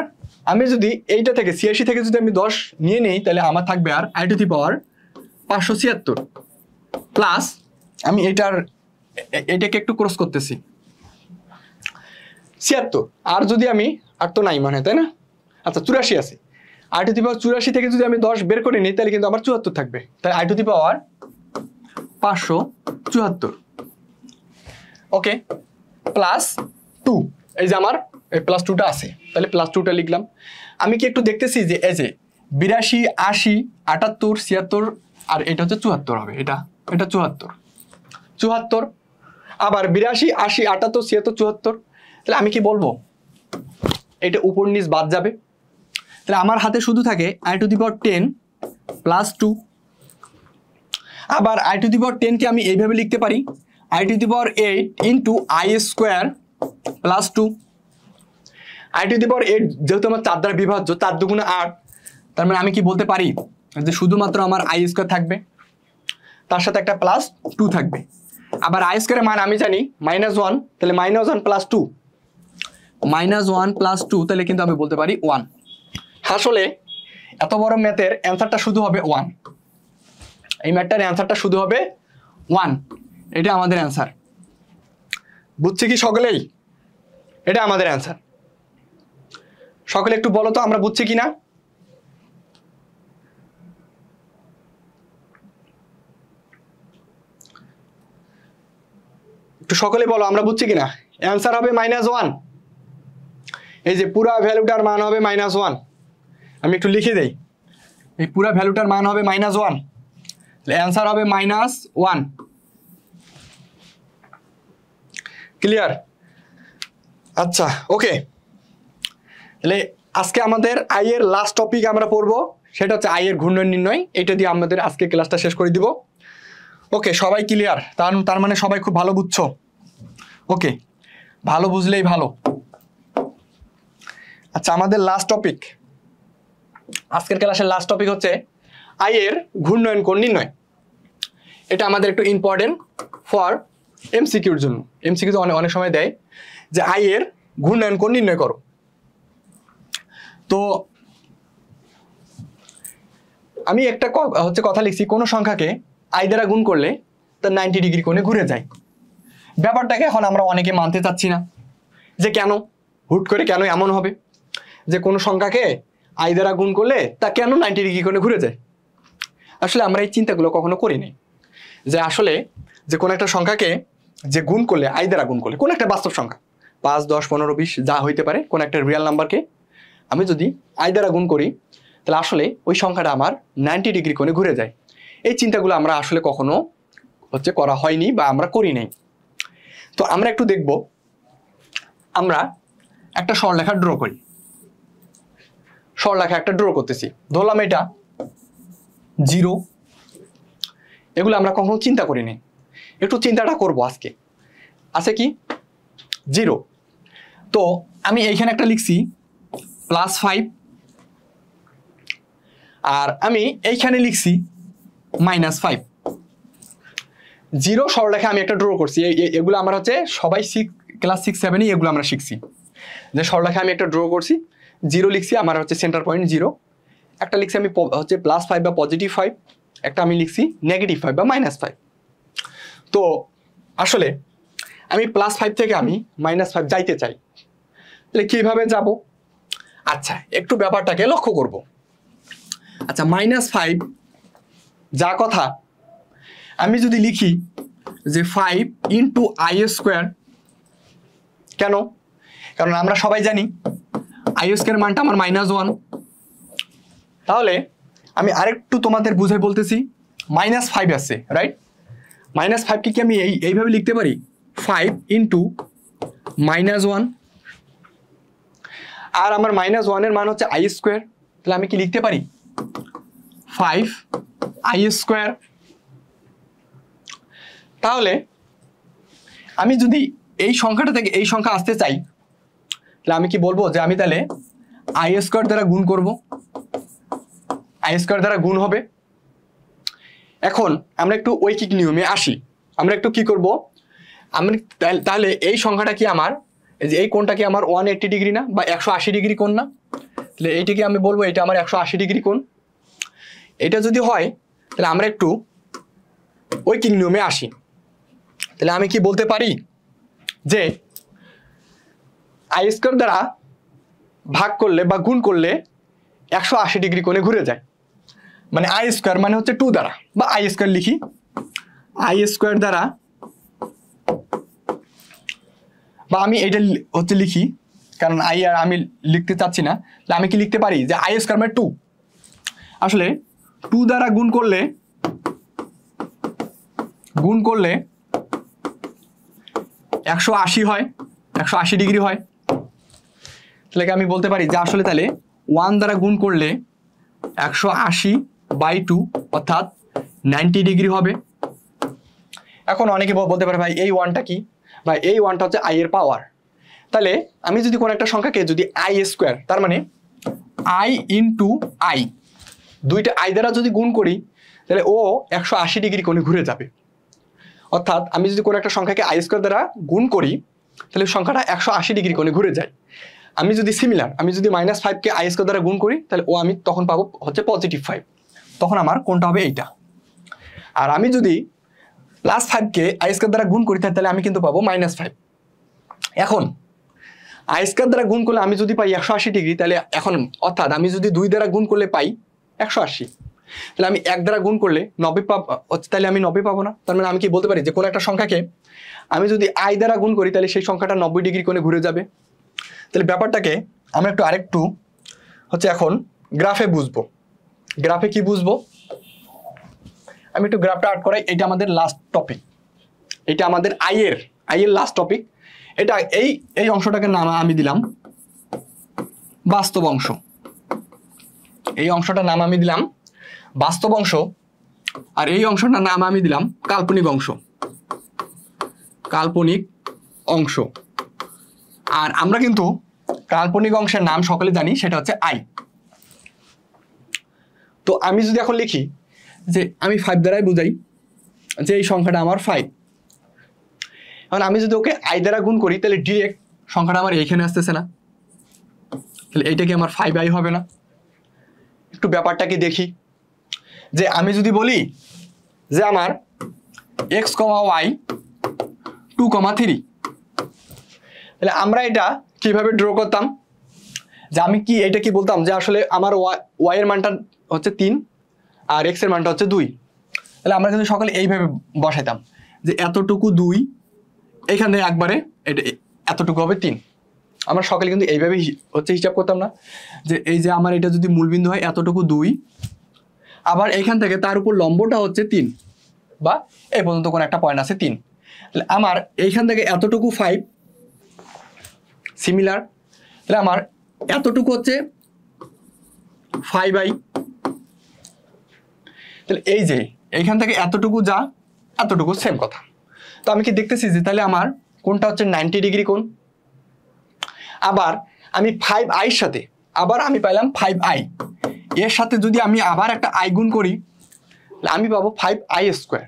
আমি যদি এইটা থেকে 86 থেকে যদি আমি 10 নিয়ে নেই তাহলে আমার থাকবে আর i⁻576 প্লাস আমি এটাকে একটু ক্রস করতেছি 76। আর যদি আমি আর তো নাই মানে, তাই না? আচ্ছা 84 আছে। i⁻84 থেকে যদি আমি 10 বের করে নিই তাহলে কিন্তু আমার 74 থাকবে। তাহলে i⁻574 ওকে প্লাস 2। এই যে আমার এই প্লাস 2টা আছে, তাহলে প্লাস 2টা লিখলাম। আমি কি একটু দেখতেছি যে এই যে 82, 80, 78, 76 আর এটা হচ্ছে 74 হবে। এটা 74। আবার 82, 80, 78, 76, 74। তাহলে আমি কি বলবো, এটা উপর নিচ বাদ যাবে। তাহলে আমার হাতে শুধু থাকে i⁻10 প্লাস 2। আবার i⁻10 কে আমি এইভাবে লিখতে পারি i⁻8 into i² plus 2। i⁻8 যেহেতু আমার 4 দ্বারা বিভাজ্য, 4 দুগুণে 8, তার মানে আমি কি বলতে পারি যে শুধুমাত্র আমার i² থাকবে, তার সাথে একটা প্লাস 2 থাকবে। আবার i² এর মান আমি জানি -1, তাহলে -1 প্লাস 2, -1 প্লাস 2, তাহলে কিন্তু আমি বলতে পারি 1। আসলে এত বড় ম্যাথের অ্যান্সারটা শুধু হবে 1। এই ম্যাথটার অ্যান্সারটা শুধু হবে 1। এটা আমাদের অ্যান্সার। বুঝছি কি সকলেই? এটা আমাদের অ্যান্সার। সকলে একটু বলো তো আমরা বুঝছি কিনা। একটু সকলে বলো আমরা বুঝছি কিনা। অ্যান্সার হবে -1। এই যে পুরা ভ্যালুটার মান হবে -1। আমি একটু লিখে দেই, এই পুরা ভ্যালুটার মান হবে -1, তাহলে অ্যান্সার হবে -1। ক্লিয়ার? আচ্ছা ওকে, তাহলে আজকে আমাদের আই এর লাস্ট টপিক আমরা পড়বো, সেটা হচ্ছে আই এর ঘূর্ণন নির্ণয়। এটা দিয়ে আমাদের আজকে ক্লাসটা শেষ করে দিব। ওকে সবাই ক্লিয়ার? তার মানে সবাই খুব ভালো বুঝছো। ওকে, ভালো বুঝলেই ভালো। আচ্ছা আমাদের লাস্ট টপিক, আজকের ক্লাসের লাস্ট টপিক হচ্ছে আই এর ঘূর্ণন কোণ নির্ণয়। এটা আমাদের একটু ইম্পর্টেন্ট ফর এমসিকিউর জন্য। এমসিকিউ অনেক সময় দেয় যে আই এর ঘূর্ণন কোণ নির্ণয় করো। তো আমি একটা কথা লিখছি, কোনো সংখ্যাকে আই দ্বারা গুণ করলে তার 90 ডিগ্রি কোণে ঘুরে যায়। ব্যাপারটাকে এখন আমরা অনেকে মানতে চাচ্ছি না যে কেন, হুট করে কেন এমন হবে যে কোনো সংখ্যাকে আই দ্বারা গুণ করলে তা কেন 90 ডিগ্রি কোণে ঘুরে যায়। আসলে আমরা এই চিন্তাগুলো কখনো করিনি যে আসলে যে কোনো একটা সংখ্যাকে যে গুণ করলে, আই দ্বারা গুণ করলে, কোনো একটা বাস্তব সংখ্যা 5, 10, 15, 20 যা হইতে পারে, কোনো একটা রিয়েল নাম্বারকে আমি যদি আই দ্বারা গুণ করি তাহলে আসলে ওই সংখ্যাটা আমার 90 ডিগ্রি কোণে ঘুরে যায়। এই চিন্তাগুলো আমরা আসলে কখনো করা হয়নি বা আমরা করি নাই। তো আমরা একটু দেখব, আমরা একটা সরলরেখা ড্র করি। সরলরেখা একটা ড্র করতেছি, ধরলাম এটা 0। এগুলো আমরা কখনো চিন্তা করিনি একটু চিন্তাটা করব আজকে। আছে কি 0, তো আমি এইখানে একটা লিখছি +5, আর আমি এইখানে লিখছি -5। 0 সরলরেখা আমি একটা ড্র করছি, এগুলো আমার হচ্ছে সবাই ক্লাস 6 7 এগুলো আমরা শিখছি যে সরলরেখা আমি একটা ড্র করছি, 0 লিখছি আমার হচ্ছে সেন্টার পয়েন্ট 0, একটা লিখছি আমি হচ্ছে +5 বা +5, একটা আমি লিখছি -5 বা -5। তো আসলে আমি +5 থেকে আমি -5 যাইতে চাই, তাহলে কিভাবে যাব? আচ্ছা একটু ব্যাপারটাকে লক্ষ্য করব। আচ্ছা -5 যা কথা, আমি যদি লিখি যে 5 × i², কেন? কারণ আমরা সবাই জানি i² মানটা আমার -1। তাহলে আমি আরেকটু তোমাদের বুঝাই বলতেছি, -5 আছে, রাইট? -5 কি আমি এইভাবে লিখতে পারি 5 × -1, আর আমার -1 এর মান হচ্ছে i², তাহলে আমি কি লিখতে পারি 5i²। তাহলে আমি যদি এই সংখ্যাটা থেকে এই সংখ্যা আসতে চাই, তাহলে আমি কি বলবো যে আমি তাহলে i² দ্বারা গুণ করব, i² দ্বারা গুণ হবে। এখন আমরা একটু ঐকিক নিয়মে আসি, আমরা একটু কি করব, আমি তাহলে এই সংখ্যাটা কি আমার, এই কোণটা কি আমার 180 ডিগ্রি না, বা 180 ডিগ্রি কোণ না? তাহলে এইটিকে আমি বলবো এটা আমার 180 ডিগ্রি কোণ। এটা যদি হয় তাহলে আমরা একটু ঐকিক নিয়মে আসি, তাহলে আমি কি বলতে পারি যে i² দ্বারা ভাগ করলে বা গুণ করলে 180 ডিগ্রি কোণে ঘুরে যায়, মানে i² মানে হচ্ছে 2 দ্বারা, বা i² লিখি, i² দ্বারা, বা আমি এটা হচ্ছে লিখি কারণ আর আমি লিখতে চাচ্ছি না, তাহলে আমি কি লিখতে পারি যে i² মানে 2। আসলে 2 দ্বারা গুণ করলে 180 হয়, 180 ডিগ্রি হয়। তাহলে আমি বলতে পারি যে আসলে তাহলে 1 দ্বারা গুণ করলে 180/2 অর্থাৎ 90 ডিগ্রি হবে। এখন অনেকে বলতে পারে ভাই এই 1টা কি? ভাই এই 1টা হচ্ছে i এর পাওয়ার। তাহলে আমি যদি কোনো একটা সংখ্যাকে যদি i², তার মানে i × i, দুইটা i দ্বারা যদি গুণ করি তাহলে ও 180 ডিগ্রি কোণে ঘুরে যাবে। অর্থাৎ আমি যদি কোনো একটা সংখ্যাকে i² দ্বারা গুণ করি তাহলে সংখ্যাটা 180 ডিগ্রি কোণে ঘুরে যায়। আমি যদি সিমিলার, আমি যদি -5 কে i² দ্বারা গুণ করি তাহলে ও আমি তখন পাবো হচ্ছে +5, তখন আমার কোনটা হবে এইটা। আর আমি যদি +5 কে i² দ্বারা গুণ করি তাহলে আমি কিন্তু পাবো -5। এখন i² দ্বারা গুণ করলে আমি যদি পাই 180 ডিগ্রি, তাহলে এখন অর্থাৎ আমি যদি 2 দ্বারা গুণ করলে পাই 180, তাহলে আমি 1 দ্বারা গুণ করলে 90 পাবো, তাহলে আমি 90 পাবো না। তার মানে আমি কি বলতে পারি যে কোনো একটা সংখ্যাকে আমি যদি i দ্বারা গুণ করি তাহলে সেই সংখ্যাটা 90 ডিগ্রি কোণে ঘুরে যাবে। তাহলে ব্যাপারটাকে আমরা আরেকটু হচ্ছে এখন গ্রাফে বুঝবো। গ্রাফে কি বুঝবো, আমি একটু গ্রাফটা আর্ট করাই। এটা আমাদের লাস্ট টপিক, এটা আমাদের i এর লাস্ট টপিক। এটা এই অংশটাকে নাম আমি দিলাম বাস্তব অংশ, এই অংশটার নাম আমি দিলাম বাস্তব অংশ, আর এই অংশটার নাম আমি দিলাম কাল্পনিক অংশ, কাল্পনিক অংশ। আর আমরা কিন্তু কাল্পনিক অংশের নাম সকলে জানি, সেটা হচ্ছে i। তো আমি যদি এখন লিখি যে আমি 5 দ্বারাই বুঝাই যে এই সংখ্যাটা আমার 5, এখন আমি যদি ওকে i দ্বারা গুণ করি তাহলে ডিরেক্ট সংখ্যাটা আমার এইখানে আসতেছে না, তাহলে এইটা কি আমার 5i হবে না? একটু ব্যাপারটাকে দেখি, যে আমি যদি বলি যে আমার x, y 2,3, তাহলে আমরা এটা কিভাবে ড্র করতাম, যে আমি কি এটা কি বলতাম যে আসলে আমার y এর মানটা হচ্ছে 3 আর x এর মানটা হচ্ছে 2, তাহলে আমরা কিন্তু সকলে এইভাবে বসাইতাম যে এতটুকু 2, এখানে একবারে এটা এতটুকু হবে 3। আমরা সকলে কিন্তু এইভাবে হচ্ছে হিসাব করতাম না, যে এই যে আমার এটা যদি মূলবিন্দু হয় এতটুকু 2, আবার এখান থেকে তার উপর লম্বটা হচ্ছে 3, বা এই পর্যন্ত কোন একটা পয়েন্ট আছে 3, তাহলে আমার এইখান থেকে এতটুকু 5 সিমিলার, তাহলে আমার এতটুকু হচ্ছে 5i। তাহলে এই যে এইখান থেকে এতটুকু যা এতটুকু সেম কথা, তো আমি কি দেখতেছি যে তাহলে আমার কোনটা হচ্ছে 90 ডিগ্রি কোণ। আবার আমি 5i এর সাথে আবার আমি পাইলাম 5i, এর সাথে যদি আমি আবার একটা i গুণ করি আমি পাবো 5i স্কোয়ার,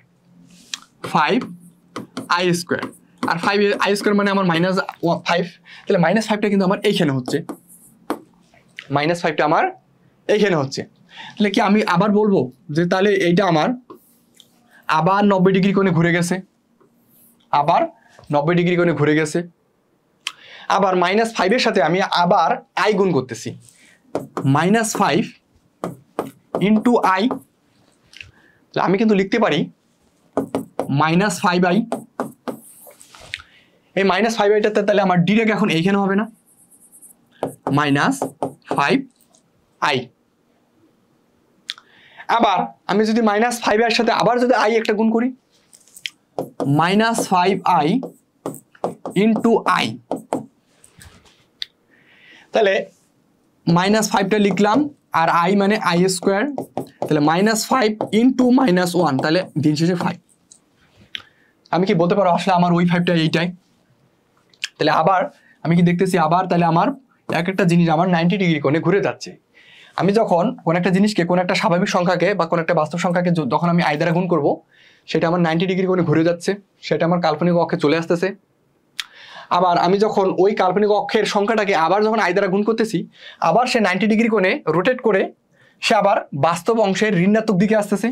5i স্কোয়ার। আর 5i স্কোয়ার মানে আমার -5, তাহলে -5টা কিন্তু আমার এইখানে হচ্ছে, -5টা আমার এইখানে হচ্ছে। তাহলে কি আমি আবার বলবো যে তাহলে এইটা আমার আবার 90 ডিগ্রি কোণে ঘুরে গেছে, আবার 90 ডিগ্রি কোণে ঘুরে গেছে। আবার -5 এর সাথে আমি আবার i গুণ করতেছি, -5 ইন্টু i, আমি কিন্তু লিখতে পারি -5i। এই -5iটাতে তাহলে আমার ডিরেক্ট এখন এইখানে হবে না, -5i। আবার আমি যদি -5 এর সাথে আবার যদি i একটা গুণ করি, -5i ইন্টু i, তাহলে -5টা লিখলাম আর i মানে i স্কোয়ার, তাহলে -5 ইন্টু -1, তাহলে দিন শেষে 5। আমি কি বলতে পারো আসলে আমার ওই 5টা এইটাই। তাহলে আবার আমি কি দেখতেছি আবার তাহলে আমার এক একটা জিনিস আমার 90 ডিগ্রি কোণে ঘুরে যাচ্ছে। আমি যখন কোন একটা জিনিসকে কোন একটা স্বাভাবিক সংখ্যাকে বা কোন একটা বাস্তব সংখ্যাকে যখন আমি i দ্বারা গুণ করব সেটা আমার 90 ডিগ্রি কোণে ঘুরে যাচ্ছে, সেটা আমার কাল্পনিক অক্ষে চলে আসতেছে। আবার আমি যখন ওই কাল্পনিক অক্ষের সংখ্যাটাকে আবার যখন i দ্বারা গুণ করতেছি আবার সে 90 ডিগ্রি কোণে রোটেট করে সে আবার বাস্তব অংশের ঋণাত্মক দিকে আসতেছে।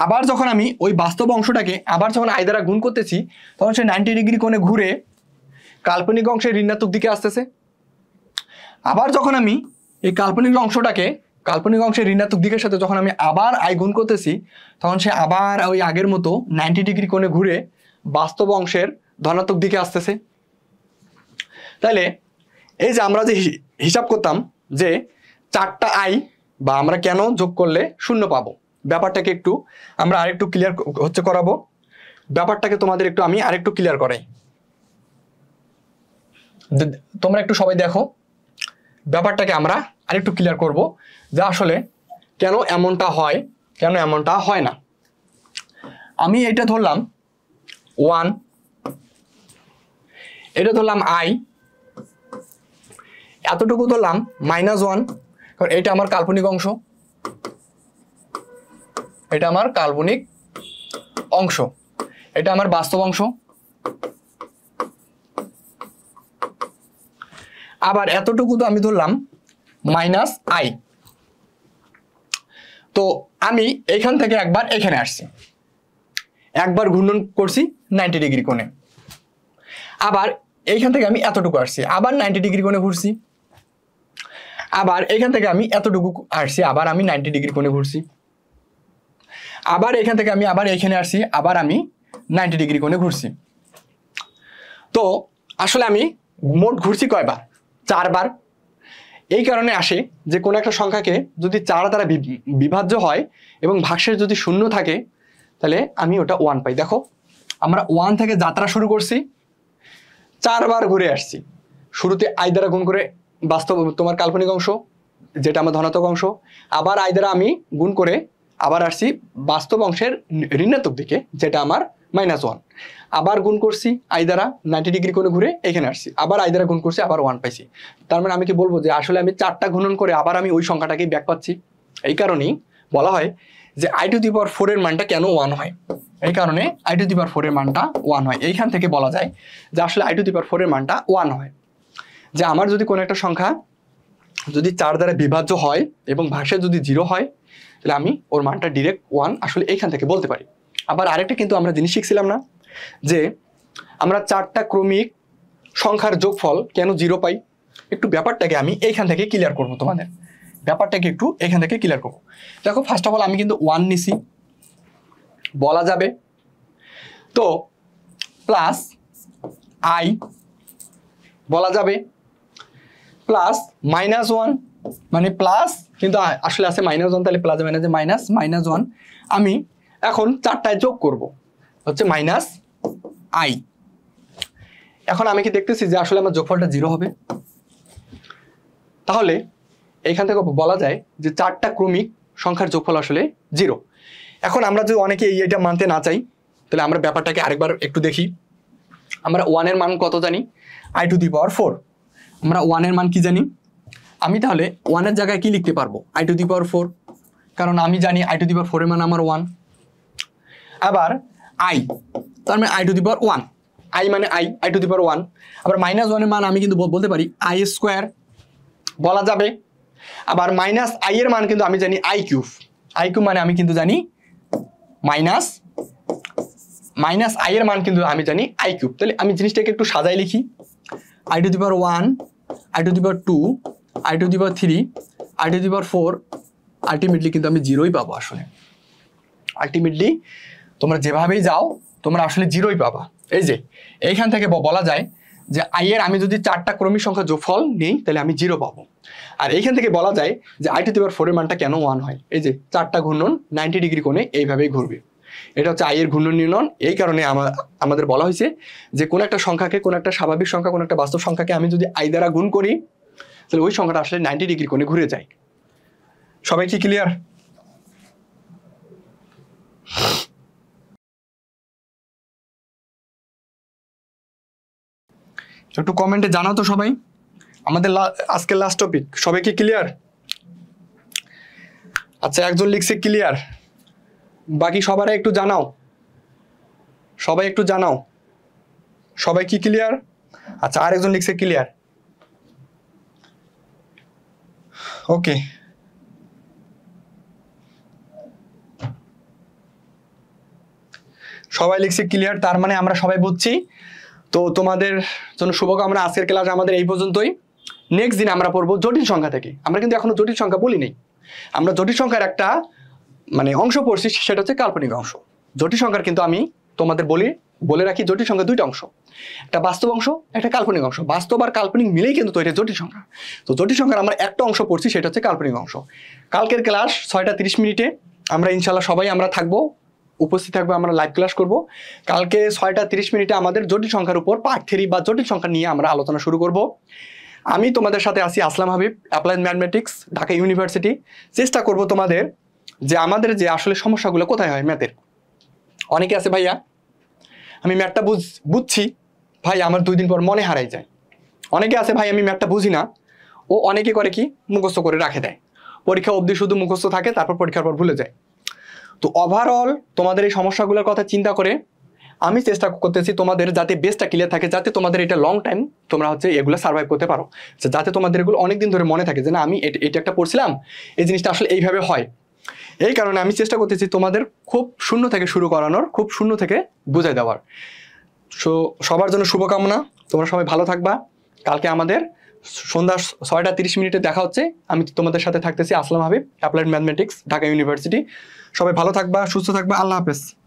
আবার যখন আমি ওই বাস্তব অংশটাকে আবার যখন i দ্বারা গুণ করতেছি তখন সে 90 ডিগ্রি কোণে ঘুরে কাল্পনিক অংশের ঋণাত্মক দিকে আসতেছে। আবার যখন আমি এই কাল্পনিক অংশের ঋণাত্মক দিকের সাথে যখন আমি আবার i গুণ করতেছি তখন সে আবার ওই আগের মতো 90 ডিগ্রি কোণে ঘুরে বাস্তব অংশের ধনাত্মক দিকে আসতেছে। তাহলে এই যে আমরা যে হিসাব করতাম যে 4টা i বা আমরা কেন যোগ করলে 0 পাবো, ব্যাপারটাকে একটু আমরা আরেকটু ক্লিয়ার করাবো। ব্যাপারটাকে তোমাদের একটু আমি আরেকটু ক্লিয়ার করাই, তোমরা একটু সবাই দেখো। ব্যাপারটাকে আমরা আরেকটু ক্লিয়ার করব যে আসলে কেন এমনটা হয়, কেন এমনটা হয় না। আমি এটা ধরলাম 1, এটা ধরলাম i, এতটুকু ধরলাম -1, কারণ এটা আমার কাল্পনিক অংশ, এটা আমার কাল্পনিক অংশ, এটা আমার বাস্তব অংশ। আবার এতটুকু তো আমি ধরলাম -i। তো আমি এখান থেকে একবার এখানে আসছি, একবার ঘূর্ণন করছি 90 ডিগ্রি কোণে। আবার এইখান থেকে আমি এতটুকু আসছি, আবার 90 ডিগ্রি কোণে ঘুরছি। আবার এখান থেকে আমি এতটুকু আসছি, আবার আমি 90 ডিগ্রি কোণে ঘুরছি। আবার এখান থেকে আমি আবার এইখানে আসছি, আবার আমি 90 ডিগ্রি কোণে ঘুরছি। তো আসলে আমি মোট ঘুরছি কয়বার? 4 বার। এই কারণে আসে যে কোনো একটা সংখ্যাকে যদি 4 দ্বারা বিভাজ্য হয় এবং ভাগশেষ যদি 0 থাকে তাহলে আমি ওটা 1 পাই। দেখো আমরা 1 থেকে যাত্রা শুরু করছি, 4 বার ঘুরে আসছি। শুরুতে i দ্বারা গুণ করে বাস্তব তোমার কাল্পনিক অংশ যেটা আমার ধনাত্মক অংশ, আবার i দ্বারা আমি গুণ করে আবার আসছি বাস্তব অংশের ঋণাত্মক দিকে যেটা আমার -1। আবার গুণ করছি i দ্বারা 90 ডিগ্রি কোণে ঘুরে এখানে আসছি, আবার i দ্বারা গুণ করছি, আবার 1 পাইছি। তার মানে আমি কি বলবো যে আসলে আমি 4টা গুণন করে আবার আমি ওই সংখ্যাটাকেই ব্যাক পাচ্ছি। এই কারণেই বলা হয় যে i⁴ এর মানটা কেন 1 হয়। এই কারণে i⁴ এর মানটা 1 হয়। এইখান থেকে বলা যায় যে আসলে i⁴ এর মানটা 1 হয়। যে আমার যদি কোনো একটা সংখ্যা যদি 4 দ্বারা বিভাজ্য হয় এবং ভাগশেষ যদি 0 হয় তাহলে আমি ওর মানটা ডিরেক্ট 1 আসলে এইখান থেকে বলতে পারি। আবার আরেকটা কিন্তু আমরা জিনিস শিখছিলাম না যে আমরা 4টা ক্রমিক সংখ্যার যোগফল কেন 0 পাই। একটু ব্যাপারটাকে আমি এইখান থেকে ক্লিয়ার করব, তোমাদের ব্যাপারটাকে একটু এখান থেকে ক্লিয়ার করব। দেখো ফার্স্ট অফ অল আমি কিন্তু 1 নিছি, বলা যাবে তো প্লাস i বলা যাবে প্লাস -1 মানে প্লাস কিন্তু আসলে আছে -1, তাহলে প্লাস মাইনাসে -1। আমি এখন 4টায় যোগ করব হচ্ছে -i। এখন আমি কি দেখতেছি যে আসলে আমার যোগফলটা 0 হবে। তাহলে এইখান থেকে বলা যায় যে 4টা ক্রমিক সংখ্যার যোগফল আসলে 0। এখন আমরা যদি অনেকে এইটা মানতে না চাই তাহলে আমরা ব্যাপারটাকে আরেকবার একটু দেখি। আমরা 1 এর মান কত জানি? i⁴। আমরা 1 এর মান কি জানি? আমি তাহলে 1 এর জায়গায় কি লিখতে পারবো? i⁴, কারণ আমি জানি i⁴ এর মান আমার 1। আবার i, তার মানে i⁴1, i মানে i⁴1। আবার -1 এর মান আমি কিন্তু বলতে পারি i² বলা যাবে। আবার -i এর মান কিন্তু আমি জানি i³ মানে আমি কিন্তু জানি -i এর মান কিন্তু আমি জানি i³। তাহলে আমি জিনিসটাকে একটু সাজাই লিখি, i⁴1, i⁴2, i⁴3, i⁴4, ultimately কিন্তু আমি 0ই পাবো। আসলে আলটিমেটলি তোমরা যেভাবেই যাও তোমরা আসলে 0ই পাবা। এই যে এইখান থেকে বলা যায় যে i এর আমি যদি 4টা ক্রমিক সংখ্যা যোগফল নিই তাহলে আমি 0 পাবো। আর এইখান থেকে বলা যায় যে i⁴ এর মানটা কেন 1 হয়। এই যে 4টা ঘূর্ণন 90 ডিগ্রি কোণে এইভাবেই ঘুরবে। এটা হচ্ছে i এর ঘূর্ণন নির্ণয়। এই কারণে আমাদের বলা হয়েছে যে কোন একটা সংখ্যাকে, কোন একটা স্বাভাবিক সংখ্যা, কোন একটা বাস্তব সংখ্যাকে আমি যদি i দ্বারা গুণ করি তাহলে ওই সংখ্যাটা আসলে 90 ডিগ্রি কোণে ঘুরে যায়। সবাই কি ক্লিয়ার? একটু কমেন্টে জানাও তো সবাই। আমাদের আজকের লাস্ট টপিক, সবাই কি ক্লিয়ার? আচ্ছা, একজন লিখছে ক্লিয়ার, বাকি সবাই একটু জানাও, সবাই একটু জানাও সবাই কি ক্লিয়ার? আচ্ছা, আরেকজন লিখছে ক্লিয়ার। ওকে, সবাই লিখছে ক্লিয়ার, তার মানে আমরা সবাই বুঝছি। তো তোমাদের জন্য শুভকামনা। আজকের ক্লাস আমাদের এই পর্যন্তই। নেক্সট দিন আমরা পড়বো জটিল সংখ্যা থেকে। আমরা কিন্তু এখনো জটিল সংখ্যা বলি নেই। আমরা জটিল সংখ্যার একটা অংশ পড়ছি, সেটা হচ্ছে কাল্পনিক অংশ। জটিল সংখ্যার কিন্তু আমি তোমাদের বলে রাখি, জটিল সংখ্যা 2টা অংশ, একটা বাস্তব অংশ, একটা কাল্পনিক অংশ। বাস্তব আর কাল্পনিক মিলেই কিন্তু তৈরি জটিল সংখ্যা। তো জটিল সংখ্যার আমরা একটা অংশ পড়ছি, সেটা হচ্ছে কাল্পনিক অংশ। কালকের ক্লাস 6টা 30 মিনিটে আমরা ইনশাল্লাহ সবাই আমরা থাকবো, উপস্থিত থাকবো, আমরা লাইভ ক্লাস করব। কালকে 6টা 30 মিনিটে আমাদের জটিল সংখ্যার উপর পার্ট 3 বা জটিল সংখ্যা নিয়ে আমরা আলোচনা শুরু করব। আমি তোমাদের সাথে আছি Aslam Habib, applied mathematics, Dhaka University. চেষ্টা করব তোমাদের যে আমাদের যে আসলে সমস্যাগুলো কোথায় হয় ম্যাথের। অনেকে আছে ভাইয়া আমি ম্যাথটা বুঝছি ভাই, আমার 2 দিন পর মনে হারাই যায়। অনেকে আছে ভাই আমি ম্যাথটা বুঝি না, ও অনেকে করে কি মুখস্থ করে রাখে দেয়, পরীক্ষা অবধি শুধু মুখস্থ থাকে, তারপর পরীক্ষার পর ভুলে যায়। তো ওভারঅল তোমাদের এই সমস্যাগুলোর কথা চিন্তা করে আমি চেষ্টা করতেছি তোমাদের যাতে বেসটা ক্লিয়ার থাকে, যাতে তোমাদের এটা লং টাইম তোমরা এগুলো সার্ভাইভ করতে পারো, যাতে তোমাদের এগুলো অনেকদিন ধরে মনে থাকে যে না আমি এটা একটা পড়ছিলাম, এই জিনিসটা আসলে এইভাবে হয়। এই কারণে আমি চেষ্টা করতেছি তোমাদের খুব শূন্য থেকে শুরু করানোর, খুব শূন্য থেকে বুঝাই দেওয়ার। সবার জন্য শুভকামনা, তোমরা সবাই ভালো থাকবা। কালকে আমাদের সন্ধ্যা 6টা 30 মিনিটে দেখা হচ্ছে। আমি তোমাদের সাথে থাকতেছি Aslam Habib, applied mathematics, Dhaka University. সবাই ভালো থাকবা, সুস্থ থাকবা, আল্লাহ হাফেজ।